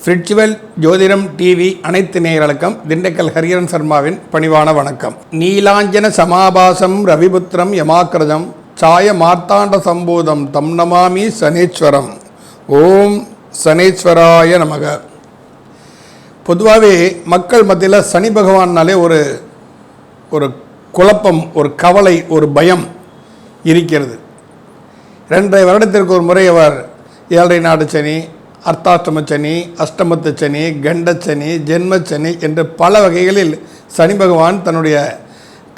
Spiritual ஜோதிடம் TV அனைத்து நேயர்களுக்கும் திண்டுக்கல் ஹரிஹரன் சர்மாவின் பணிவான வணக்கம். நீலாஞ்சன சமாபாசம் ரவிபுத்திரம் யமாக்கிரதம் சாய மார்த்தாண்ட சம்போதம் தம் நமாமி சனீஸ்வரம். ஓம் சனீஸ்வராய நமக. பொதுவாகவே மக்கள் மத்தியில் சனி பகவான்னாலே ஒரு குழப்பம், ஒரு கவலை, ஒரு பயம் இருக்கிறது. 2.5 வருடத்திற்கு ஒரு முறை அவர் 7.5 நாடு சனி, அர்த்தாஷ்டம சனி, அஷ்டமத்து சனி, கண்டச்சனி, ஜென்மச்சனி என்று பல வகைகளில் சனி பகவான் தன்னுடைய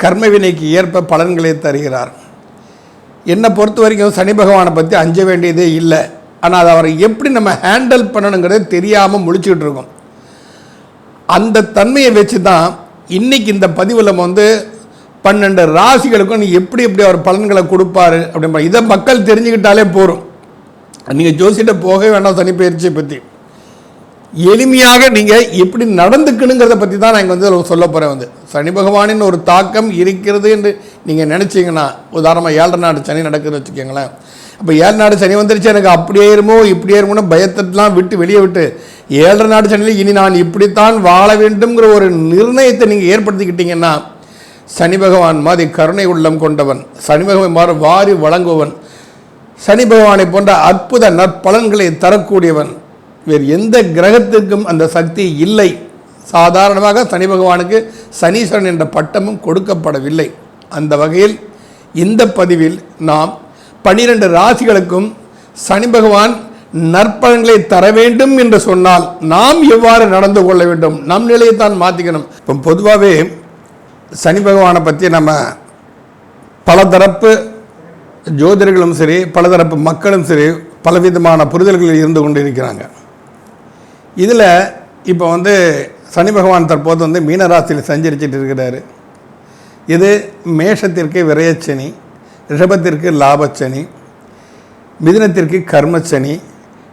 கர்மவினைக்கு ஏற்ப பலன்களை தருகிறார். என்னை பொறுத்த வரைக்கும் சனி பகவானை பற்றி அஞ்ச வேண்டியதே இல்லை. ஆனால் அதை அவரை எப்படி நம்ம ஹேண்டில் பண்ணணுங்கிறது தெரியாமல் முழிச்சுக்கிட்டு இருக்கோம். அந்த தன்மையை வச்சு தான் இன்றைக்கி இந்த பதிவில் நம்ம 12 ராசிகளுக்கும் நீ எப்படி அவர் பலன்களை கொடுப்பாரு அப்படின்ற இதை மக்கள் தெரிஞ்சுக்கிட்டாலே போகும். நீங்கள் ஜோசிட்ட போகவே வேண்டாம். சனி பயிற்சியை பற்றி எளிமையாக நீங்கள் எப்படி நடந்துக்கணுங்கிறத பற்றி தான் நான் இங்கே சொல்ல போகிறேன். சனி பகவானின் ஒரு தாக்கம் இருக்கிறது என்று நீங்கள் நினச்சிங்கன்னா, உதாரணமாக 7.5 நாடு சனி நடக்குதுன்னு வச்சுக்கோங்களேன். அப்போ 7 நாடு சனி வந்துருச்சு, எனக்கு அப்படி ஏறுமோ இப்படி ஏறுமோன்னு பயத்தெல்லாம் வெளியே விட்டு 7.5 நாடு சனியில் இனி நான் இப்படித்தான் வாழ வேண்டும்ங்கிற ஒரு நிர்ணயத்தை நீங்கள் ஏற்படுத்திக்கிட்டீங்கன்னா, சனி பகவான் மாதிரி கருணை உள்ளம் கொண்டவன், சனி பகவான் மாதிரி வாரி வழங்குவன், சனி பகவானை போன்ற அற்புத நற்பலன்களை தரக்கூடியவன் வேறு எந்த கிரகத்திற்கும் அந்த சக்தி இல்லை. சாதாரணமாக சனி பகவானுக்கு சனீஸ்வரன் என்ற பட்டமும் கொடுக்கப்படவில்லை. அந்த வகையில் இந்த பதிவில் நாம் 12 ராசிகளுக்கும் சனி பகவான் நற்பலன்களை தர வேண்டும் என்று சொன்னால் நாம் எவ்வாறு நடந்து கொள்ள வேண்டும், நம் நிலையைத்தான் மாற்றிக்கணும். இப்போ பொதுவாகவே சனி பகவானை பற்றி நம்ம பலதரப்பு ஜோதிடர்களும் சரி, பலதரப்பு மக்களும் சரி, பலவிதமான புரிதல்களில் இருந்து கொண்டு இருக்கிறாங்க. இதில் இப்போ சனி பகவான் தற்போது மீனராசியில் சஞ்சரிச்சிட்டு இருக்கிறாரு. இது மேஷத்திற்கு விரயச்சனி, ரிஷபத்திற்கு லாபச்சனி, மிதுனத்திற்கு கர்மச்சனி,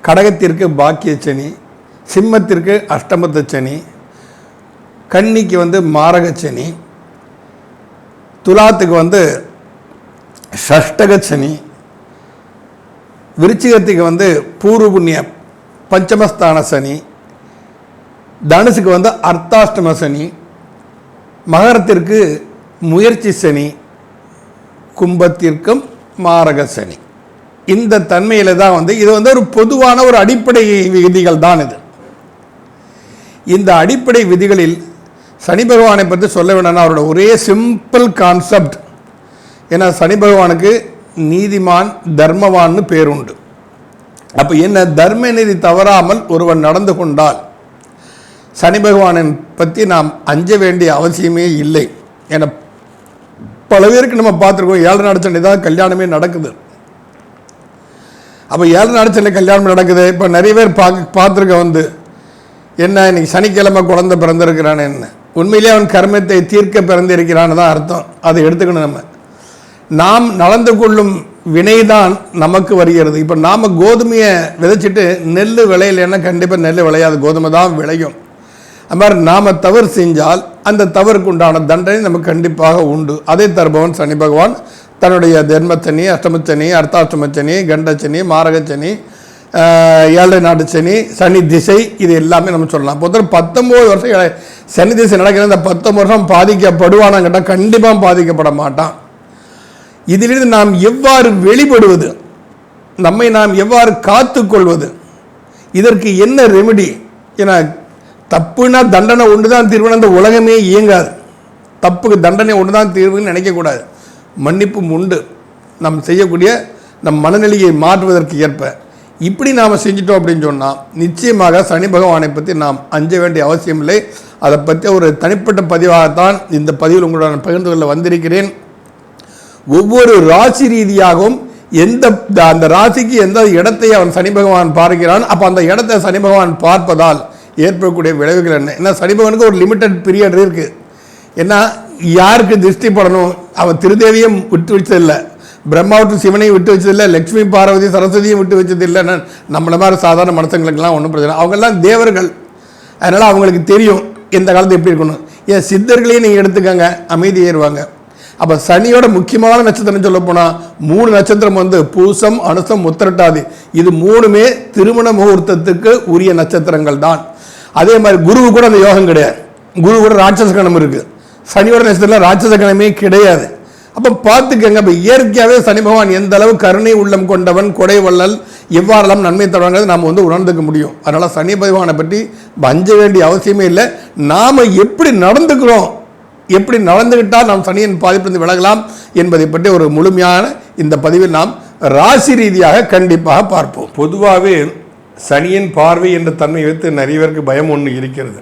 கடகத்திற்கு பாக்கியச்சனி, சிம்மத்திற்கு அஷ்டமத்து சனி, கன்னிக்கு மாரகச்சனி, துலாத்துக்கு ஷஷ்டகச்சனி, விருச்சிகத்துக்கு பூர்வ புண்ணிய பஞ்சமஸ்தான சனி, தனுசுக்கு அர்த்தாஷ்டம சனி, மகரத்திற்கு முயற்சி சனி, கும்பத்திற்கும் மாரக சனி. இந்த தன்மையில் தான் இது ஒரு பொதுவான ஒரு அடிப்படை விதிகள் தான். இந்த அடிப்படை விதிகளில் சனி பகவானை பற்றி சொல்ல வேண்டாம்னா அவரோட ஒரே சிம்பிள் கான்செப்ட். ஏன்னா சனி பகவானுக்கு நீதிமான், தர்மவான்னு பேருண்டு. அப்போ என்ன, தர்ம நீதி தவறாமல் ஒருவன் நடந்து கொண்டால் சனி பகவானை பற்றி நாம் அஞ்ச வேண்டிய அவசியமே இல்லை. ஏன்னா பல பேருக்கு நம்ம பார்த்துருக்கோம், 7 நாடு சண்டை தான் கல்யாணமே நடக்குது. அப்போ 7 நாடு சண்டை கல்யாணம் நடக்குது. இப்போ நிறைய பேர் பார்த்துருக்க என்ன இன்னைக்கு சனிக்கிழமை குழந்தை பிறந்திருக்கிறான்னு, என்ன உண்மையிலே அவன் கர்மத்தை தீர்க்க பிறந்திருக்கிறான்னு தான் அர்த்தம். அதை எடுத்துக்கணும். நாம் நடந்து கொள்ளும் வினைதான் நமக்கு வருகிறது. இப்போ நாம் கோதுமையை விதைச்சிட்டு நெல் விளையலைன்னா கண்டிப்பாக நெல் விளையாது, கோதுமை தான் விளையும். அது மாதிரி நாம் தவறு செஞ்சால் அந்த தவறுக்கு உண்டான தண்டனை நமக்கு கண்டிப்பாக உண்டு. அதை தருபவன் சனி பகவான் தன்னுடைய ஜென்மச்சனி, அஷ்டமச்சனி, அர்த்தாஷ்டமச்சனி, கண்டச்சனி, மாரகச்சனி, 7 நாடு சனி, சனி திசை, இது எல்லாமே நம்ம சொல்லலாம். இப்போ 19 வருஷம் சனி திசை நடக்கிற இந்த 19 வருஷம் பாதிக்கப்படுவானான்னு கேட்டால் கண்டிப்பாக பாதிக்கப்பட மாட்டான். இதிலிருந்து நாம் எவ்வாறு வெளிப்படுவது, நம்மை நாம் எவ்வாறு காத்து கொள்வது, இதற்கு என்ன ரெமெடி? ஏன்னா தப்புனா தண்டனை ஒன்று தான் தீர்வுன்னு அந்த உலகமே இயங்காது. தப்புக்கு தண்டனை ஒன்று தான் தீர்வுன்னு நினைக்கக்கூடாது. மன்னிப்பும் உண்டு. நாம் செய்யக்கூடிய நம் மனநிலையை மாற்றுவதற்கு ஏற்ப இப்படி நாம் செஞ்சிட்டோம் அப்படின்னு சொன்னால் நிச்சயமாக சனி பகவானை பற்றி நாம் அஞ்ச வேண்டிய அவசியம் இல்லை. அதை பற்றி ஒரு தனிப்பட்ட பதிவாகத்தான் இந்த பதிவில் உங்களுடன் பகிர்ந்து கொள்ள வந்திருக்கிறேன். ஒவ்வொரு ராசி ரீதியாகவும் அந்த ராசிக்கு எந்த இடத்தை அவன் சனி பகவான் பார்க்கிறான், அப்போ அந்த இடத்தை சனி பகவான் பார்ப்பதால் ஏற்படக்கூடிய விளைவுகள் என்ன? ஏன்னா சனி பகவானுக்கு ஒரு லிமிட்டட் பீரியட் இருக்குது. ஏன்னா யாருக்கு திருஷ்டி படணும், அவன் திருதேவியும் விட்டு வச்சதில்லை, பிரம்மாவுக்கு சிவனையும் விட்டு வச்சதில்லை, லக்ஷ்மி பார்வதி சரஸ்வதியும் விட்டு வச்சதில்லை. நம்மளை மாதிரி சாதாரண மனுஷங்களுக்கெல்லாம் ஒன்றும் பிரச்சனை. அவங்கெல்லாம் தேவர்கள், அதனால் அவங்களுக்கு தெரியும் எந்த காலத்து எப்படி இருக்கணும். ஏன் சித்தர்களையும் நீங்கள் எடுத்துக்கங்க, அமைதி ஏறுவாங்க. அப்போ சனியோட முக்கியமான நட்சத்திரம் சொல்ல போனால் 3 நட்சத்திரம் வந்து பூசம், அனுசம், உத்திரட்டாதி. இது 3மே திருமண முகூர்த்தத்துக்கு உரிய நட்சத்திரங்கள் தான். அதே மாதிரி குருவு கூட அந்த யோகம் கிடையாது. குரு கூட ராட்சச கணம் இருக்குது. சனியோட நட்சத்திரத்தில் ராட்சச கணமே கிடையாது. அப்போ பார்த்துக்கங்க, இப்போ இயற்கையாகவே சனி பகவான் எந்த அளவு கருணை உள்ளம் கொண்டவன், கொடை வள்ளல், எவ்வாறெல்லாம் நன்மை தருவாங்கிறது நாம் வந்து உணர்ந்துக்க முடியும். அதனால் சனி பகவானை பற்றி அஞ்ச வேண்டிய அவசியமே இல்லை. நாம் எப்படி நடந்துக்கிறோம், எப்படி நடந்துக்கிட்டால் நாம் சனியின் பாதிப்பிலிருந்து விலகலாம் என்பதை பற்றி ஒரு முழுமையான இந்த பதிவில் நாம் ராசி ரீதியாக கண்டிப்பாக பார்ப்போம். பொதுவாகவே சனியின் பார்வை என்ற தன்மை வைத்து நிறைய பேருக்கு பயம் ஒன்று இருக்கிறது.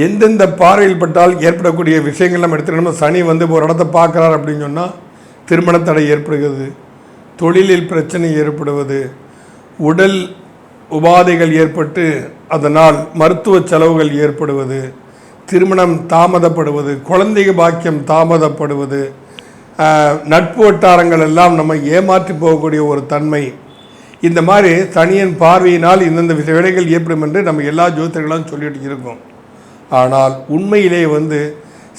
எந்தெந்த பார்வையில் பட்டால் ஏற்படக்கூடிய விஷயங்கள் நம்ம எடுத்துக்கணும். சனி வந்து ஒரு இடத்தை பார்க்குறார் அப்படின்னு சொன்னால் திருமண தடை ஏற்படுகிறது, தொழிலில் பிரச்சனை ஏற்படுவது, உடல் உபாதைகள் ஏற்பட்டு அதனால் மருத்துவ செலவுகள் ஏற்படுவது, திருமணம் தாமதப்படுவது, குழந்தை பாக்கியம் தாமதப்படுவது, நட்பு வட்டாரங்கள் எல்லாம் நம்ம ஏமாற்றி போகக்கூடிய ஒரு தன்மை. இந்த மாதிரி சனியின் பார்வையினால் இந்தந்த வேலைகள் ஏற்படும் என்று நம்ம எல்லா ஜோதிடர்களும் சொல்லிட்டு இருக்கோம். ஆனால் உண்மையிலே வந்து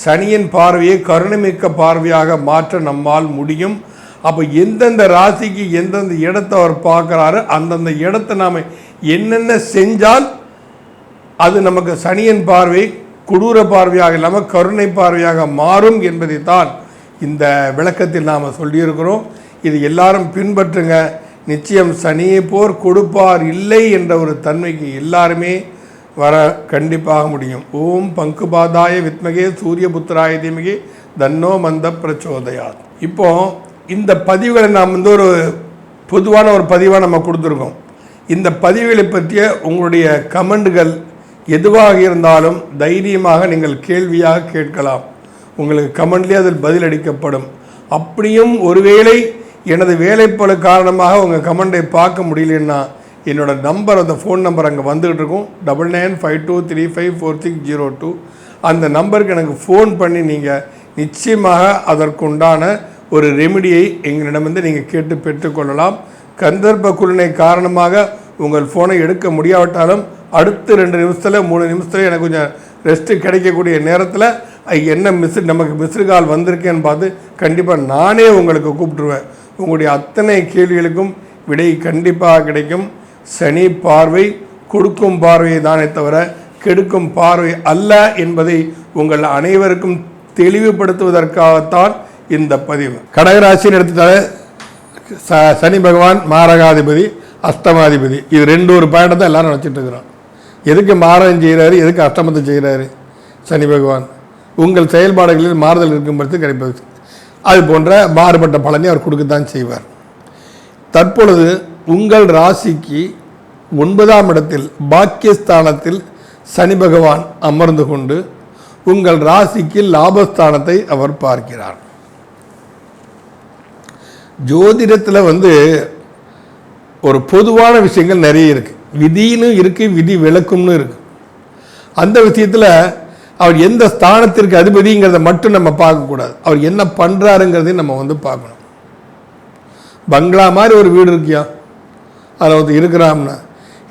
சனியின் பார்வையை கருணைமிக்க பார்வையாக மாற்ற நம்மால் முடியும். அப்போ எந்தெந்த ராசிக்கு எந்தெந்த இடத்தை அவர் பார்க்குறாரு, அந்தந்த இடத்தை நாம் என்னென்ன செஞ்சால் அது நமக்கு சனியின் பார்வை கொடூர பார்வையாக இல்லாமல் கருணை பார்வையாக மாறும் என்பதைத்தான் இந்த விளக்கத்தில் நாம் சொல்லியிருக்கிறோம். இது எல்லாரும் பின்பற்றுங்க. நிச்சயம் சனியை போர் கொடுப்பார் இல்லை என்ற ஒரு தன்மைக்கு எல்லாருமே வர கண்டிப்பாக முடியும். ஓம் பங்குபாதாய வித்மகே சூரியபுத்திராய தீமகே தன்னோ மந்த பிரச்சோதயாத். இப்போ இந்த பதிவுகளை நாம் வந்து ஒரு பொதுவான ஒரு பதிவாக நம்ம கொடுத்துருக்கோம். இந்த பதிவுகளை பற்றிய உங்களுடைய கமெண்டுகள் எதுவாக இருந்தாலும் தைரியமாக நீங்கள் கேள்வியாக கேட்கலாம். உங்களுக்கு கமெண்ட்லேயே அதில் பதில் அளிக்கப்படும். அப்படியும் ஒருவேளை எனது வேலைப்பளு காரணமாக உங்கள் கமெண்டை பார்க்க முடியலன்னா என்னோடய நம்பர், அந்த ஃபோன் நம்பர் அங்கே வந்துகிட்டு இருக்கும், 9952354602. அந்த நம்பருக்கு எனக்கு ஃபோன் பண்ணி நீங்கள் நிச்சயமாக அதற்குண்டான ஒரு ரெமிடியை எங்களிடமிருந்து நீங்கள் கேட்டு பெற்றுக்கொள்ளலாம். கந்தர்ப்ப குருணை காரணமாக உங்கள் ஃபோனை எடுக்க முடியாவிட்டாலும் அடுத்த 2 நிமிஷத்தில் 3 நிமிஷத்தில் எனக்கு கொஞ்சம் ரெஸ்ட்டு கிடைக்கக்கூடிய நேரத்தில் என்ன நமக்கு மிஸ்டு கால் வந்திருக்கேன்னு பார்த்து கண்டிப்பாக நானே உங்களுக்கு கூப்பிட்டுருவேன். உங்களுடைய அத்தனை கேள்விகளுக்கும் விடை கண்டிப்பாக கிடைக்கும். சனி பார்வை கொடுக்கும் பார்வையை தானே தவிர கெடுக்கும் பார்வை அல்ல என்பதை உங்கள் அனைவருக்கும் தெளிவுபடுத்துவதற்காகத்தான் இந்த பதிவு. கடகராசின்னு எடுத்துட்டாலே சனி பகவான் மாரகாதிபதி, அஷ்டமாதிபதி. இது 2 ஒரு பாயிண்ட் தான் எல்லாரும் நினச்சிட்டு இருக்கிறோம். எதுக்கு மாரகம் செய்கிறாரு, எதுக்கு அஷ்டமத்தை செய்கிறாரு சனி பகவான்? உங்கள் செயல்பாடுகளில் மாறுதல் இருக்கும்போது கிடைப்பது. அது போன்ற மாறுபட்ட பலனை அவர் கொடுக்கத்தான் செய்வார். தற்பொழுது உங்கள் ராசிக்கு 9ஆம் இடத்தில் பாக்கியஸ்தானத்தில் சனி பகவான் அமர்ந்து கொண்டு உங்கள் ராசிக்கு லாபஸ்தானத்தை அவர் பார்க்கிறார். ஜோதிடத்தில் வந்து ஒரு பொதுவான விஷயங்கள் நிறைய இருக்குது. விதின்னு இருக்குது, விதி விளக்கும்னு இருக்குது. அந்த விஷயத்தில் அவர் எந்த ஸ்தானத்திற்கு அதிபதிங்கிறத மட்டும் நம்ம பார்க்கக்கூடாது. அவர் என்ன பண்ணுறாருங்கிறதையும் நம்ம வந்து பார்க்கணும். பங்களா மாதிரி ஒரு வீடு இருக்கியா, அதில் ஒருத்தர் இருக்கிறாம்னா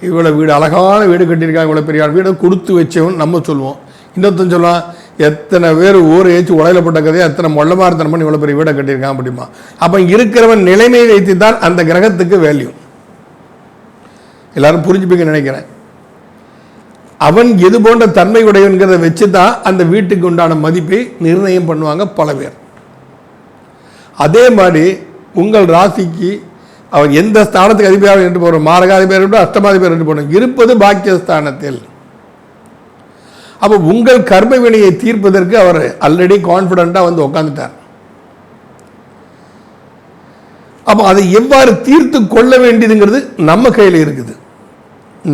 இவ்வளோ வீடு அழகான வீடு கட்டியிருக்காங்க, இவ்வளோ பெரிய வீடை கொடுத்து வச்சவன் நம்ம சொல்லுவோம். இன்னொருத்தன் சொல்லுவான், எத்தனை பேர் ஊரை ஏற்றி உடையிலப்பட்ட கதையை எத்தனை மொள்ளமாரத்தனம் பண்ணி இவ்வளோ பெரிய வீடை கட்டியிருக்கான் அப்படிமா. அப்போ இருக்கிறவன் நிலைமையை வைத்து தான் அந்த கிரகத்துக்கு வேல்யூ. எல்லாரும் புரிஞ்சுப்பீங்க நினைக்கிறேன். அவன் எது போன்ற தன்மை உடையவன்கிறத வச்சு தான் அந்த வீட்டுக்கு உண்டான மதிப்பை நிர்ணயம் பண்ணுவாங்க பல பேர். அதே மாதிரி உங்கள் ராசிக்கு அவர் எந்த ஸ்தானத்துக்கு அதிபதியாக என்று போகிறோம், மாரகாதிபதி என்று அஷ்டமாதிபதி என்று போகிறோம், இருப்பது பாக்கியஸ்தானத்தில். அப்போ உங்கள் கர்ம வினையை தீர்ப்பதற்கு அவர் ஆல்ரெடி கான்ஃபிடென்ட்டாக வந்து உட்காந்துட்டார். அப்போ அதை எவ்வாறு தீர்த்து கொள்ள வேண்டியதுங்கிறது நம்ம கையில் இருக்குது.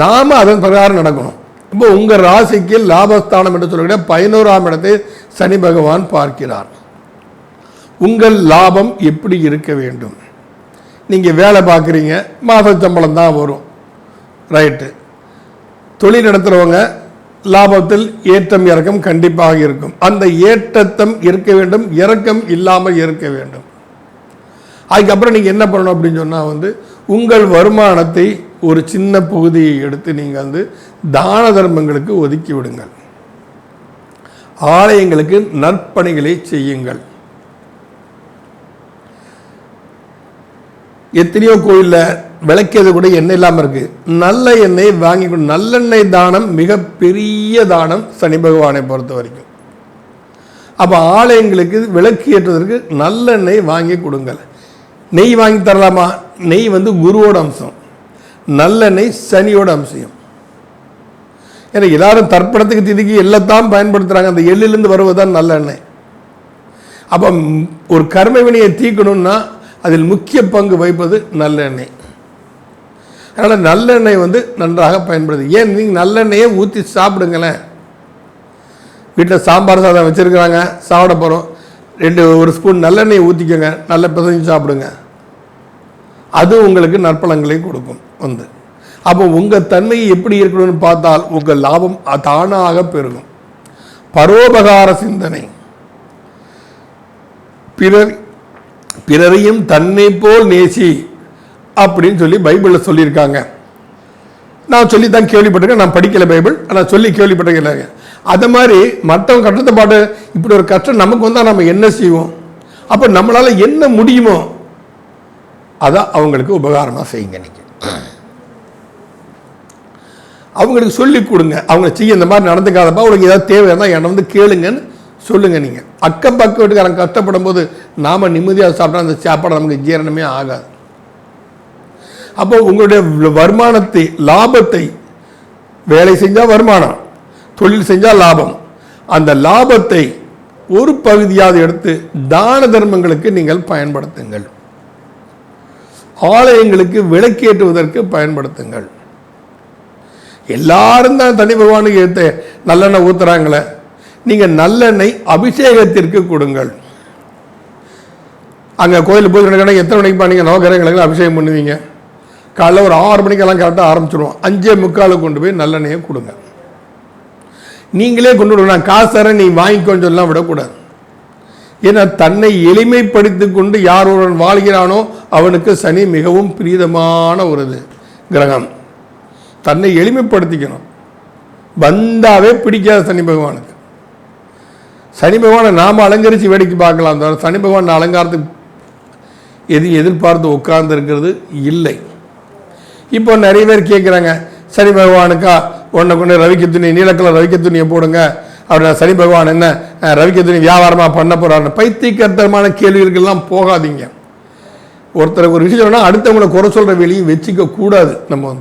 நாம் அதன் பிரகாரம் நடக்கணும். இப்போ உங்கள் ராசிக்கு லாபஸ்தானம் என்று சொல்லக்கூடிய 11ஆம் இடத்தை சனி பகவான் பார்க்கிறார். உங்கள் லாபம் எப்படி இருக்க வேண்டும்? நீங்கள் வேலை பார்க்குறீங்க, மாத சம்பளம் தான் வரும், ரைட்டு. தொழில் நடத்துகிறவங்க லாபத்தில் ஏற்றம் இறக்கம் கண்டிப்பாக இருக்கும். அந்த ஏற்றத்தம் இருக்க வேண்டும், இறக்கம் இல்லாமல் இருக்க வேண்டும். அதுக்கப்புறம் நீங்கள் என்ன பண்ணணும் அப்படின்னு சொன்னால் வந்து உங்கள் வருமானத்தை ஒரு சின்ன பகுதியை எடுத்து நீங்கள் வந்து தான தர்மங்களுக்கு ஒதுக்கி விடுங்கள். ஆலயங்களுக்கு நற்பணிகளை செய்யுங்கள். எத்தனையோ கோயிலில் விளக்கியது கூட எண்ணெய் இல்லாமல் இருக்கு. நல்ல எண்ணெய் வாங்கி நல்லெண்ணெய் தானம் மிக பெரிய தானம் சனி பகவானை பொறுத்த வரைக்கும். அப்போ ஆலயங்களுக்கு விளக்கு ஏற்றுவதற்கு நல்லெண்ணெய் வாங்கி கொடுங்கள். நெய் வாங்கி தரலாமா? நெய் குருவோட அம்சம், நல்லெண்ணெய் சனியோட அம்சம். ஏன்னா எல்லாரும் தர்ப்பணத்துக்கு திதிக்கு எல்லாம் பயன்படுத்துகிறாங்க. அந்த எள்ளிலிருந்து வருவதுதான் நல்லெண்ணெய். அப்போ ஒரு கர்ம வினையை தீக்கணும்னா அதில் முக்கிய பங்கு வகிப்பது நல்லெண்ணெய். அதனால் நல்லெண்ணெய் நன்றாக பயன்படுது. ஏன் நீங்கள் நல்லெண்ணெயை ஊற்றி சாப்பிடுங்களேன். வீட்டில் சாம்பார் சாதம் வச்சுருக்கிறாங்க, சாப்பிட போகிறோம், ஒரு ஸ்பூன் நல்லெண்ணெயை ஊற்றிக்கோங்க, நல்லா பிசைஞ்சு சாப்பிடுங்க. அது உங்களுக்கு நற்பலங்களை கொடுக்கும். அப்போ உங்கள் தன்மையை எப்படி இருக்கணும்னு பார்த்தால் உங்கள் லாபம் தானாக பெருகும். பரோபகார சிந்தனை, பிறரையும் தன்னை போல் நேசி அப்படின்னு சொல்லி பைபிளில் சொல்லியிருக்காங்க. நான் சொல்லித்தான் கேள்விப்பட்டிருக்கேன், நான் படிக்கல பைபிள், ஆனால் சொல்லி கேள்விப்பட்டிருக்கேன். அது மாதிரி மற்றவங்க கஷ்டத்தை பாட்டு இப்படி ஒரு கஷ்டம் நமக்கு வந்தால் நம்ம என்ன செய்வோம்? அப்போ நம்மளால் என்ன முடியுமோ அதை அவங்களுக்கு உபகாரமாக செய்யுங்க. நீங்கள் அவங்களுக்கு சொல்லிக் கொடுங்க. அவங்க செய்ய இந்த மாதிரி நடந்துக்காதப்பா, அவங்களுக்கு ஏதாவது தேவைன்னா என்னை கேளுங்கன்னு சொல்லுங்க. நீங்கள் அக்கம் பக்கம் வீட்டுக்காரங்க கஷ்டப்படும் போது நாம் நிம்மதியாக சாப்பிட்டா அந்த சாப்பாடு நமக்கு ஜீரணமே ஆகாது. அப்போ உங்களுடைய வருமானத்தை, லாபத்தை, வேலை செஞ்சால் வருமானம், தொழில் செஞ்சால் லாபம், அந்த லாபத்தை ஒரு பகுதியாக எடுத்து தான தர்மங்களுக்கு நீங்கள் பயன்படுத்துங்கள். ஆலயங்களுக்கு விளக்கேற்றுவதற்கு பயன்படுத்துங்கள். எல்லாரும் தான் தனி பகவானுக்கு ஏற்ற நல்லெண்ணெய் ஊத்துறாங்களே, நீங்கள் நல்லெண்ணெய் அபிஷேகத்திற்கு கொடுங்கள். அங்கே கோயிலுக்கு போய் எத்தனை மணிக்கு நீங்கள் நவகிரகங்களுக்கு அபிஷேகம் பண்ணுவீங்க? காலைல ஒரு 6 மணிக்கெல்லாம் கரெக்டாக ஆரம்பிச்சிடுவோம். 5:45 கொண்டு போய் நல்லெண்ணெயை கொடுங்க. நீங்களே கொண்டு விடுவோம், காசு தர நீ வாங்கிக்கோன்னு சொல்லலாம் விடக்கூடாது. ஏன்னா தன்னை எளிமைப்படுத்தி கொண்டு யார் ஒருவன் வாழ்கிறானோ அவனுக்கு சனி மிகவும் பிரீதமான ஒரு கிரகம். தன்னை எளிமைப்படுத்திக்கணும். வந்தாவே பிடிக்காத சனி பகவானுக்கு. சனி பகவானை நாம் அலங்கரித்து வேடிக்கை பார்க்கலாம் தவிர சனி பகவான் அலங்காரத்துக்கு எதிர்பார்த்து உட்கார்ந்து இருக்கிறது இல்லை. இப்போ நிறைய பேர் கேட்குறாங்க, சனி பகவானுக்கா ஒன்றை கொண்டு ரவிக்க துணி, நீலக்கலர் ரவிக்க துணியை போடுங்க, அப்படின்னா சனி பகவான் என்ன ரவிக்க துணி வியாபாரமாக பண்ண போகிறாருன்னு பைத்தியக்கர்த்தமான கேள்விகளுக்கெல்லாம் போகாதீங்க. ஒருத்தருக்கு ஒரு விஷயம் சொன்னால் அடுத்தவங்களை குறை சொல்கிற வெளியே வச்சுக்க கூடாது. நம்ம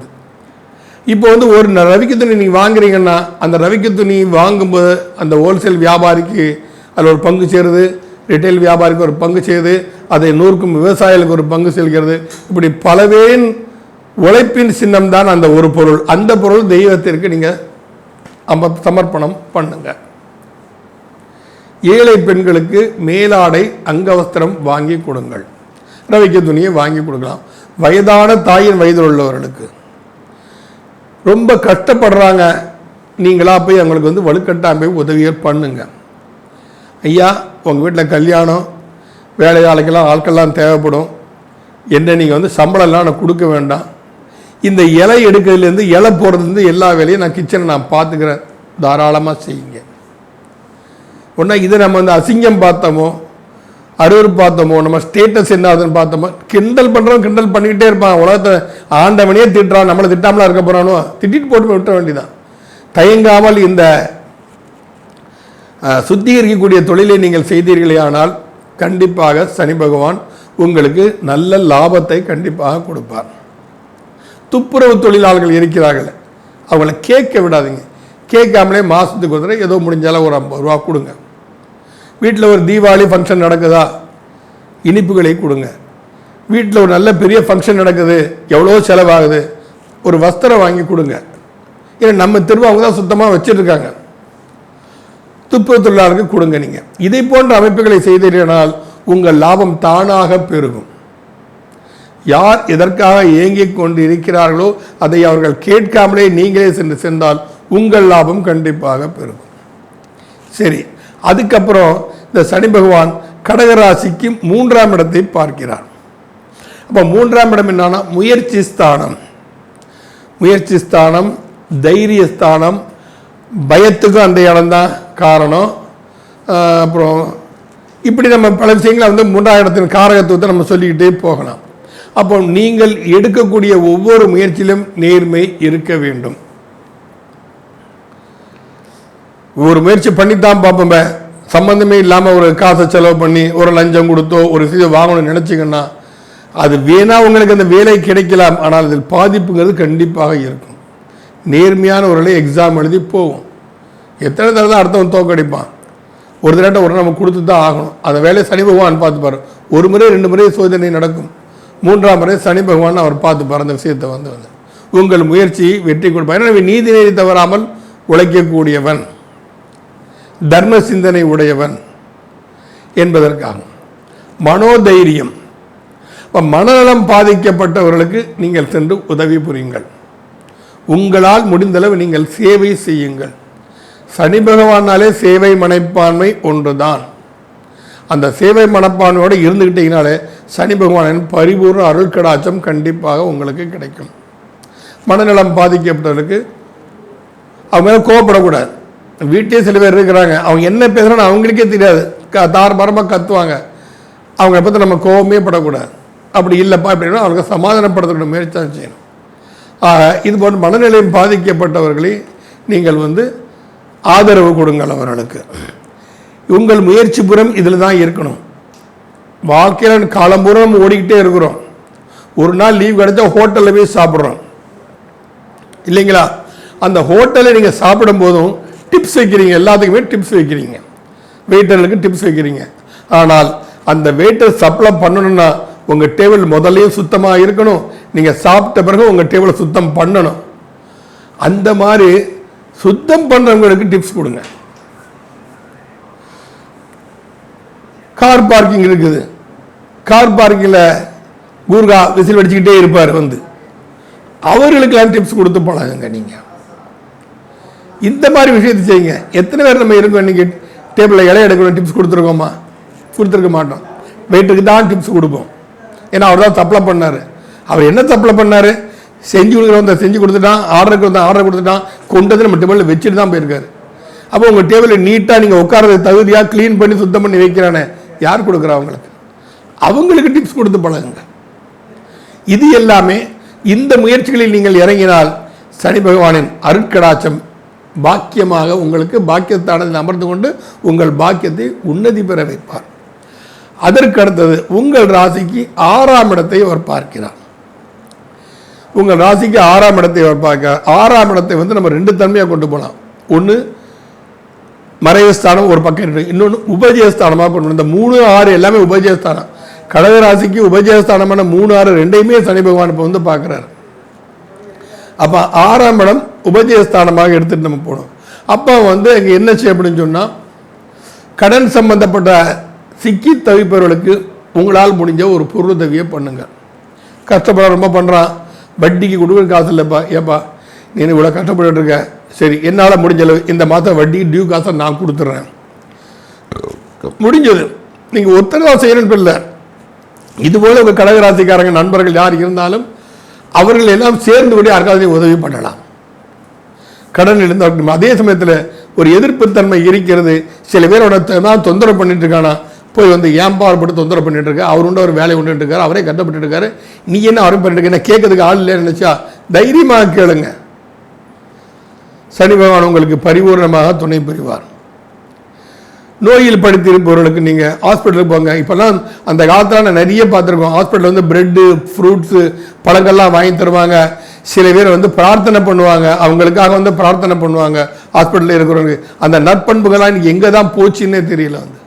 இப்போ ஒரு ரவிக்க துணி நீங்கள் வாங்குறீங்கன்னா அந்த ரவிக்க துணி வாங்கும்போது அந்த ஹோல்சேல் வியாபாரிக்கு அதில் ஒரு பங்கு சேருது, ரிட்டைல் வியாபாரிக்கு ஒரு பங்கு செய்யுது, அதை நூறுக்கும் விவசாயிகளுக்கு ஒரு பங்கு செல்கிறது. இப்படி பலவேன் உழைப்பின் சின்னம் தான் அந்த ஒரு பொருள். அந்த பொருள் தெய்வத்திற்கு நீங்கள் சமர்ப்பணம் பண்ணுங்க. ஏழை பெண்களுக்கு மேலாடை அங்கவஸ்திரம் வாங்கி கொடுங்கள். ரவிக்க துணியை வாங்கி கொடுக்கலாம். வயதான தாயின் வயதில் உள்ளவர்களுக்கு ரொம்ப கஷ்டப்படுறாங்க, நீங்களா போய் அவங்களுக்கு வலுக்கட்டாக போய் உதவியை பண்ணுங்க. ஐயா உங்கள் வீட்டில் கல்யாணம், வேலையாளுக்கெல்லாம் ஆட்கள்லாம் தேவைப்படும், என்ன நீங்கள் சம்பளம்லாம் நான் கொடுக்க வேண்டாம், இந்த இலை எடுக்கிறதுலேருந்து இலை போடுறதுலேருந்து எல்லா வேலையும் நான் கிச்சனை நான் பார்த்துக்கிறேன், தாராளமாக செய்யுங்க. ஒன்றா இதை நம்ம அசிங்கம் பார்த்தோமோ, அருவர் பார்த்தோமோ, நம்ம ஸ்டேட்டஸ் என்ன ஆகுதுன்னு பார்த்தோமோ, கிண்டல் பண்ணுறோம், கிண்டல் பண்ணிக்கிட்டே இருப்பான். உலகத்தை ஆண்டவனே திட்டுறான், நம்மளை திட்டாமலாம் இருக்க போகிறானோ, திட்டிட்டு போட்டு விட்ட வேண்டியதான். தயங்காமல் இந்த சுத்திகரிக்கக்கூடிய தொழிலை நீங்கள் செய்தீர்களே ஆனால் கண்டிப்பாக சனி பகவான் உங்களுக்கு நல்ல லாபத்தை கண்டிப்பாக கொடுப்பார். துப்புரவு தொழிலாளர்கள் இருக்கிறார்கள், அவங்கள கேட்க விடாதீங்க. கேட்காமலே மாதத்துக்கு ஒரு தடவை ஏதோ முடிஞ்சாலும் ஒரு 50 ரூபா கொடுங்க. வீட்டில் ஒரு தீபாவளி ஃபங்க்ஷன் நடக்குதா, இனிப்புகளை கொடுங்க. வீட்டில் ஒரு நல்ல பெரிய ஃபங்க்ஷன் நடக்குது, எவ்வளோ செலவாகுது, ஒரு வஸ்திரம் வாங்கி கொடுங்க. ஏன்னா நம்ம தெருவு அவங்க தான் சுத்தமாக வச்சுருக்காங்க, துப்புரவு தொழிலாளருக்கு கொடுங்க. நீங்கள் இதை போன்ற அமைப்புகளை செய்தீர்களால் உங்கள் லாபம் தானாக பெருகும். யார் எதற்காக ஏங்கிக் கொண்டு இருக்கிறார்களோ அதை அவர்கள் கேட்காமலே நீங்களே சென்றால் உங்கள் லாபம் கண்டிப்பாக பெருகும். சரி, அதுக்கப்புறம் இந்த சனி பகவான் கடகராசிக்கு 3ஆம் இடத்தை பார்க்கிறார். அப்போ 3ஆம் இடம் என்னன்னா முயற்சி ஸ்தானம். முயற்சி ஸ்தானம், தைரிய ஸ்தானம். பயத்துக்கும் அந்த இடம்தான் காரணம். அப்புறம் இப்படி நம்ம பல விஷயங்களை வந்து 3ஆம் இடத்தின் காரகத்துவத்தை நம்ம சொல்லிக்கிட்டே போகலாம். அப்போ நீங்கள் எடுக்கக்கூடிய ஒவ்வொரு முயற்சியிலும் நேர்மை இருக்க வேண்டும். ஒரு முயற்சி பண்ணித்தான் பார்ப்போம், சம்பந்தமே இல்லாமல் ஒரு காசை செலவு பண்ணி ஒரு லஞ்சம் கொடுத்தோ ஒரு விஷயம் வாங்கணும்னு நினச்சிங்கன்னா அது வேணா உங்களுக்கு அந்த வேலை கிடைக்கலாம், ஆனால் அதில் பாதிப்புங்கிறது கண்டிப்பாக இருக்கும். நேர்மையானவர்களே எக்ஸாம் எழுதி போகும். எத்தனை தடவை தான் அடுத்தவன் தோக்கடிப்பான், ஒரு தடவை ஒரு நம்ம கொடுத்து தான் ஆகணும். அந்த வேலையை சனி பகவான் பார்த்துப்பார். ஒரு முறை 2 முறை சோதனை நடக்கும், 3ஆம் முறை சனி பகவான் அவர் பார்த்துப்பார் அந்த விஷயத்தை வந்து உங்கள் முயற்சி வெற்றி கொடுப்பார். எனவே நீதி நெறி தவறாமல் உழைக்கக்கூடியவன், தர்ம சிந்தனை உடையவன் என்பதற்காக. மனோதைரியம், மனநலம் பாதிக்கப்பட்டவர்களுக்கு நீங்கள் சென்று உதவி புரியுங்கள். உங்களால் முடிந்தளவு நீங்கள் சேவை செய்யுங்கள். சனி பகவானாலே சேவை மனப்பான்மை ஒன்றுதான். அந்த சேவை மனப்பான்மையோடு இருந்துக்கிட்டீங்கனாலே சனி பகவானின் பரிபூர்ண அருள் கடாட்சம் கண்டிப்பாக உங்களுக்கு கிடைக்கும். மனநலம் பாதிக்கப்பட்டவர்களுக்கு அவங்க கோவப்படக்கூடாது. வீட்டிலே சில பேர் இருக்கிறாங்க, அவங்க என்ன பேசுகிறான்னு அவங்களுக்கே தெரியாது, தாரபாரமாக கத்துவாங்க. அவங்கள பற்றி நம்ம கோபமே படக்கூடாது. அப்படி இல்லைப்பா அப்படின்னா அவங்களுக்கு சமாதானப்படுத்தக்கூடிய முயற்சி தான் செய்யணும். இது போன்ற மனநிலையம் பாதிக்கப்பட்டவர்களை நீங்கள் வந்து ஆதரவு கொடுங்கள். அவர்களுக்கு உங்கள் முயற்சி புறம் இதில் தான் இருக்கணும். வாழ்க்கையில் காலம்பூரம் நம்ம ஓடிக்கிட்டே இருக்கிறோம். ஒரு நாள் லீவ் கிடைச்சா ஹோட்டலில் போய் சாப்பிட்றோம் இல்லைங்களா? அந்த ஹோட்டலில் நீங்கள் சாப்பிடும் போதும் டிப்ஸ் வைக்கிறீங்க, எல்லாத்துக்குமே டிப்ஸ் வைக்கிறீங்க, வெயிட்டர்களுக்கு டிப்ஸ் வைக்கிறீங்க. ஆனால் அந்த வெயிட்டர் சப்ளை பண்ணணும்னா உங்கள் டேபிள் முதல்லையும் சுத்தமாக இருக்கணும், நீங்கள் சாப்பிட்ட பிறகு உங்கள் டேபிளை சுத்தம் பண்ணணும். அந்த மாதிரி சுத்தம் பண்ணுறவங்களுக்கு டிப்ஸ் கொடுங்க. கார் பார்க்கிங் இருக்குது, கார் பார்க்கிங்கில் கூர்கா விசில் அடிச்சுக்கிட்டே இருப்பார், வந்து அவர்களுக்கெல்லாம் டிப்ஸ் கொடுத்து பழகுங்க. நீங்கள் இந்த மாதிரி விஷயத்தை செய்யுங்க. எத்தனை பேர் நம்ம இருக்கோம், நீங்கள் டேபிளில் இலைய எடுக்கணும் டிப்ஸ் கொடுத்துருக்கோமா? கொடுத்துருக்க மாட்டோம். வெயிட்டுக்கு தான் டிப்ஸ் கொடுப்போம். ஏன்னா அவர் தான் சப்ளை பண்ணார். அவர் என்ன சப்ளை பண்ணார்? செஞ்சு கொடுக்குறவங்க செஞ்சு கொடுத்துட்டான், ஆர்டருக்கு வந்து ஆர்டர் கொடுத்துட்டான், கொண்டு வந்து நம்ம டேபிளில் வச்சுட்டு தான் போயிருக்காரு. அப்போ உங்கள் டேபிளில் நீட்டாக நீங்கள் உட்காரது தகுதியாக க்ளீன் பண்ணி சுத்தம் பண்ணி வைக்கிறானே, யார் கொடுக்குறா? அவங்களுக்கு டிப்ஸ் கொடுத்து பழகுங்க. இது எல்லாமே இந்த முயற்சிகளில் நீங்கள் இறங்கினால் சனி பகவானின் அருட்கடாட்சம் பாக்கியமாக உங்களுக்கு பாக்கியத்தானதில் அமர்ந்து கொண்டு உங்கள் பாக்கியத்தை உன்னதி பெற வைப்பார். அதற்கு அடுத்தது உங்கள் ராசிக்கு 6ஆம் இடத்தை அவர் பார்க்கிறார். உங்கள் ராசிக்கு 6ஆம் இடத்தை அவர் பார்க்கிறார். 6ஆம் இடத்தை வந்து நம்ம 2 தன்மையாக கொண்டு போகலாம். ஒன்று மறைவுஸ்தானம் ஒரு பக்கம் இருக்கு, இன்னொன்று உபஜயஸ்தானமாக கொண்டு. இந்த 3, 6 எல்லாமே உபஜயஸ்தானம். கடக ராசிக்கு உபஜயஸ்தானமான 3, 6 ரெண்டையுமே சனி பகவான் இப்போ வந்து பார்க்குறாரு. அப்போ 6ஆம் இடம் உபஜயஸ்தானமாக எடுத்துகிட்டு நம்ம போகணும். அப்போ வந்து இங்கே என்ன செய்ய அப்படின்னு சொன்னால், கடன் சம்பந்தப்பட்ட சிக்கி தவிப்பவர்களுக்கு உங்களால் முடிஞ்ச ஒரு பொருளுதவியை பண்ணுங்க. கஷ்டப்பட ரொம்ப பண்ணுறான், வட்டிக்கு கொடுக்குற காசு இல்லைப்பா, ஏப்பா நீ இவ்வளோ கஷ்டப்பட்டு இருக்க, சரி என்னால் முடிஞ்சளவு இந்த மாதம் வட்டிக்கு டியூ காசை நான் கொடுத்துட்றேன், முடிஞ்சது. நீங்கள் ஒருத்தர் தான் செய்யணும்னு இல்லை, இதுபோல் உங்கள் கடகராசிக்காரங்க நண்பர்கள் யார் இருந்தாலும் அவர்கள் எல்லாம் சேர்ந்து கூட யாருக்காவது உதவி பண்ணலாம். கடன் இருந்தால் அதே சமயத்தில் ஒரு எதிர்ப்புத்தன்மை இருக்கிறது. சில பேரோட தான் தொந்தரவு பண்ணிட்டு இருக்கானா, போய் வந்து ஏம்பாடுபட்டு தொந்தரவு பண்ணிட்டு இருக்க, அவர் உண்டு ஒரு வேலை உண்டு இருக்காரு, அவரே கட்டப்பட்டு இருக்காரு, நீ என்ன அவரும் பண்ணிட்டு இருக்க, என்ன கேட்கறதுக்கு ஆள் இல்லைன்னு நினைச்சா தைரியமாக கேளுங்க. சனி பகவான் உங்களுக்கு பரிபூர்ணமாக துணை புரிவார். நோயில் படுத்திருப்பவர்களுக்கு நீங்கள் ஹாஸ்பிட்டலுக்கு போங்க. இப்போல்லாம் அந்த காலத்தில் நான் நிறைய பார்த்துருக்கோம், ஹாஸ்பிட்டலில் வந்து பிரெட்டு ஃப்ரூட்ஸு பழங்கள்லாம் வாங்கி தருவாங்க. சில பேர் வந்து பிரார்த்தனை பண்ணுவாங்க, அவங்களுக்காக வந்து பிரார்த்தனை பண்ணுவாங்க ஹாஸ்பிட்டலில் இருக்கிறவங்களுக்கு. அந்த நற்பண்புகள்லாம் இன்றைக்கி எங்கே தான் போச்சுன்னே தெரியல. வந்து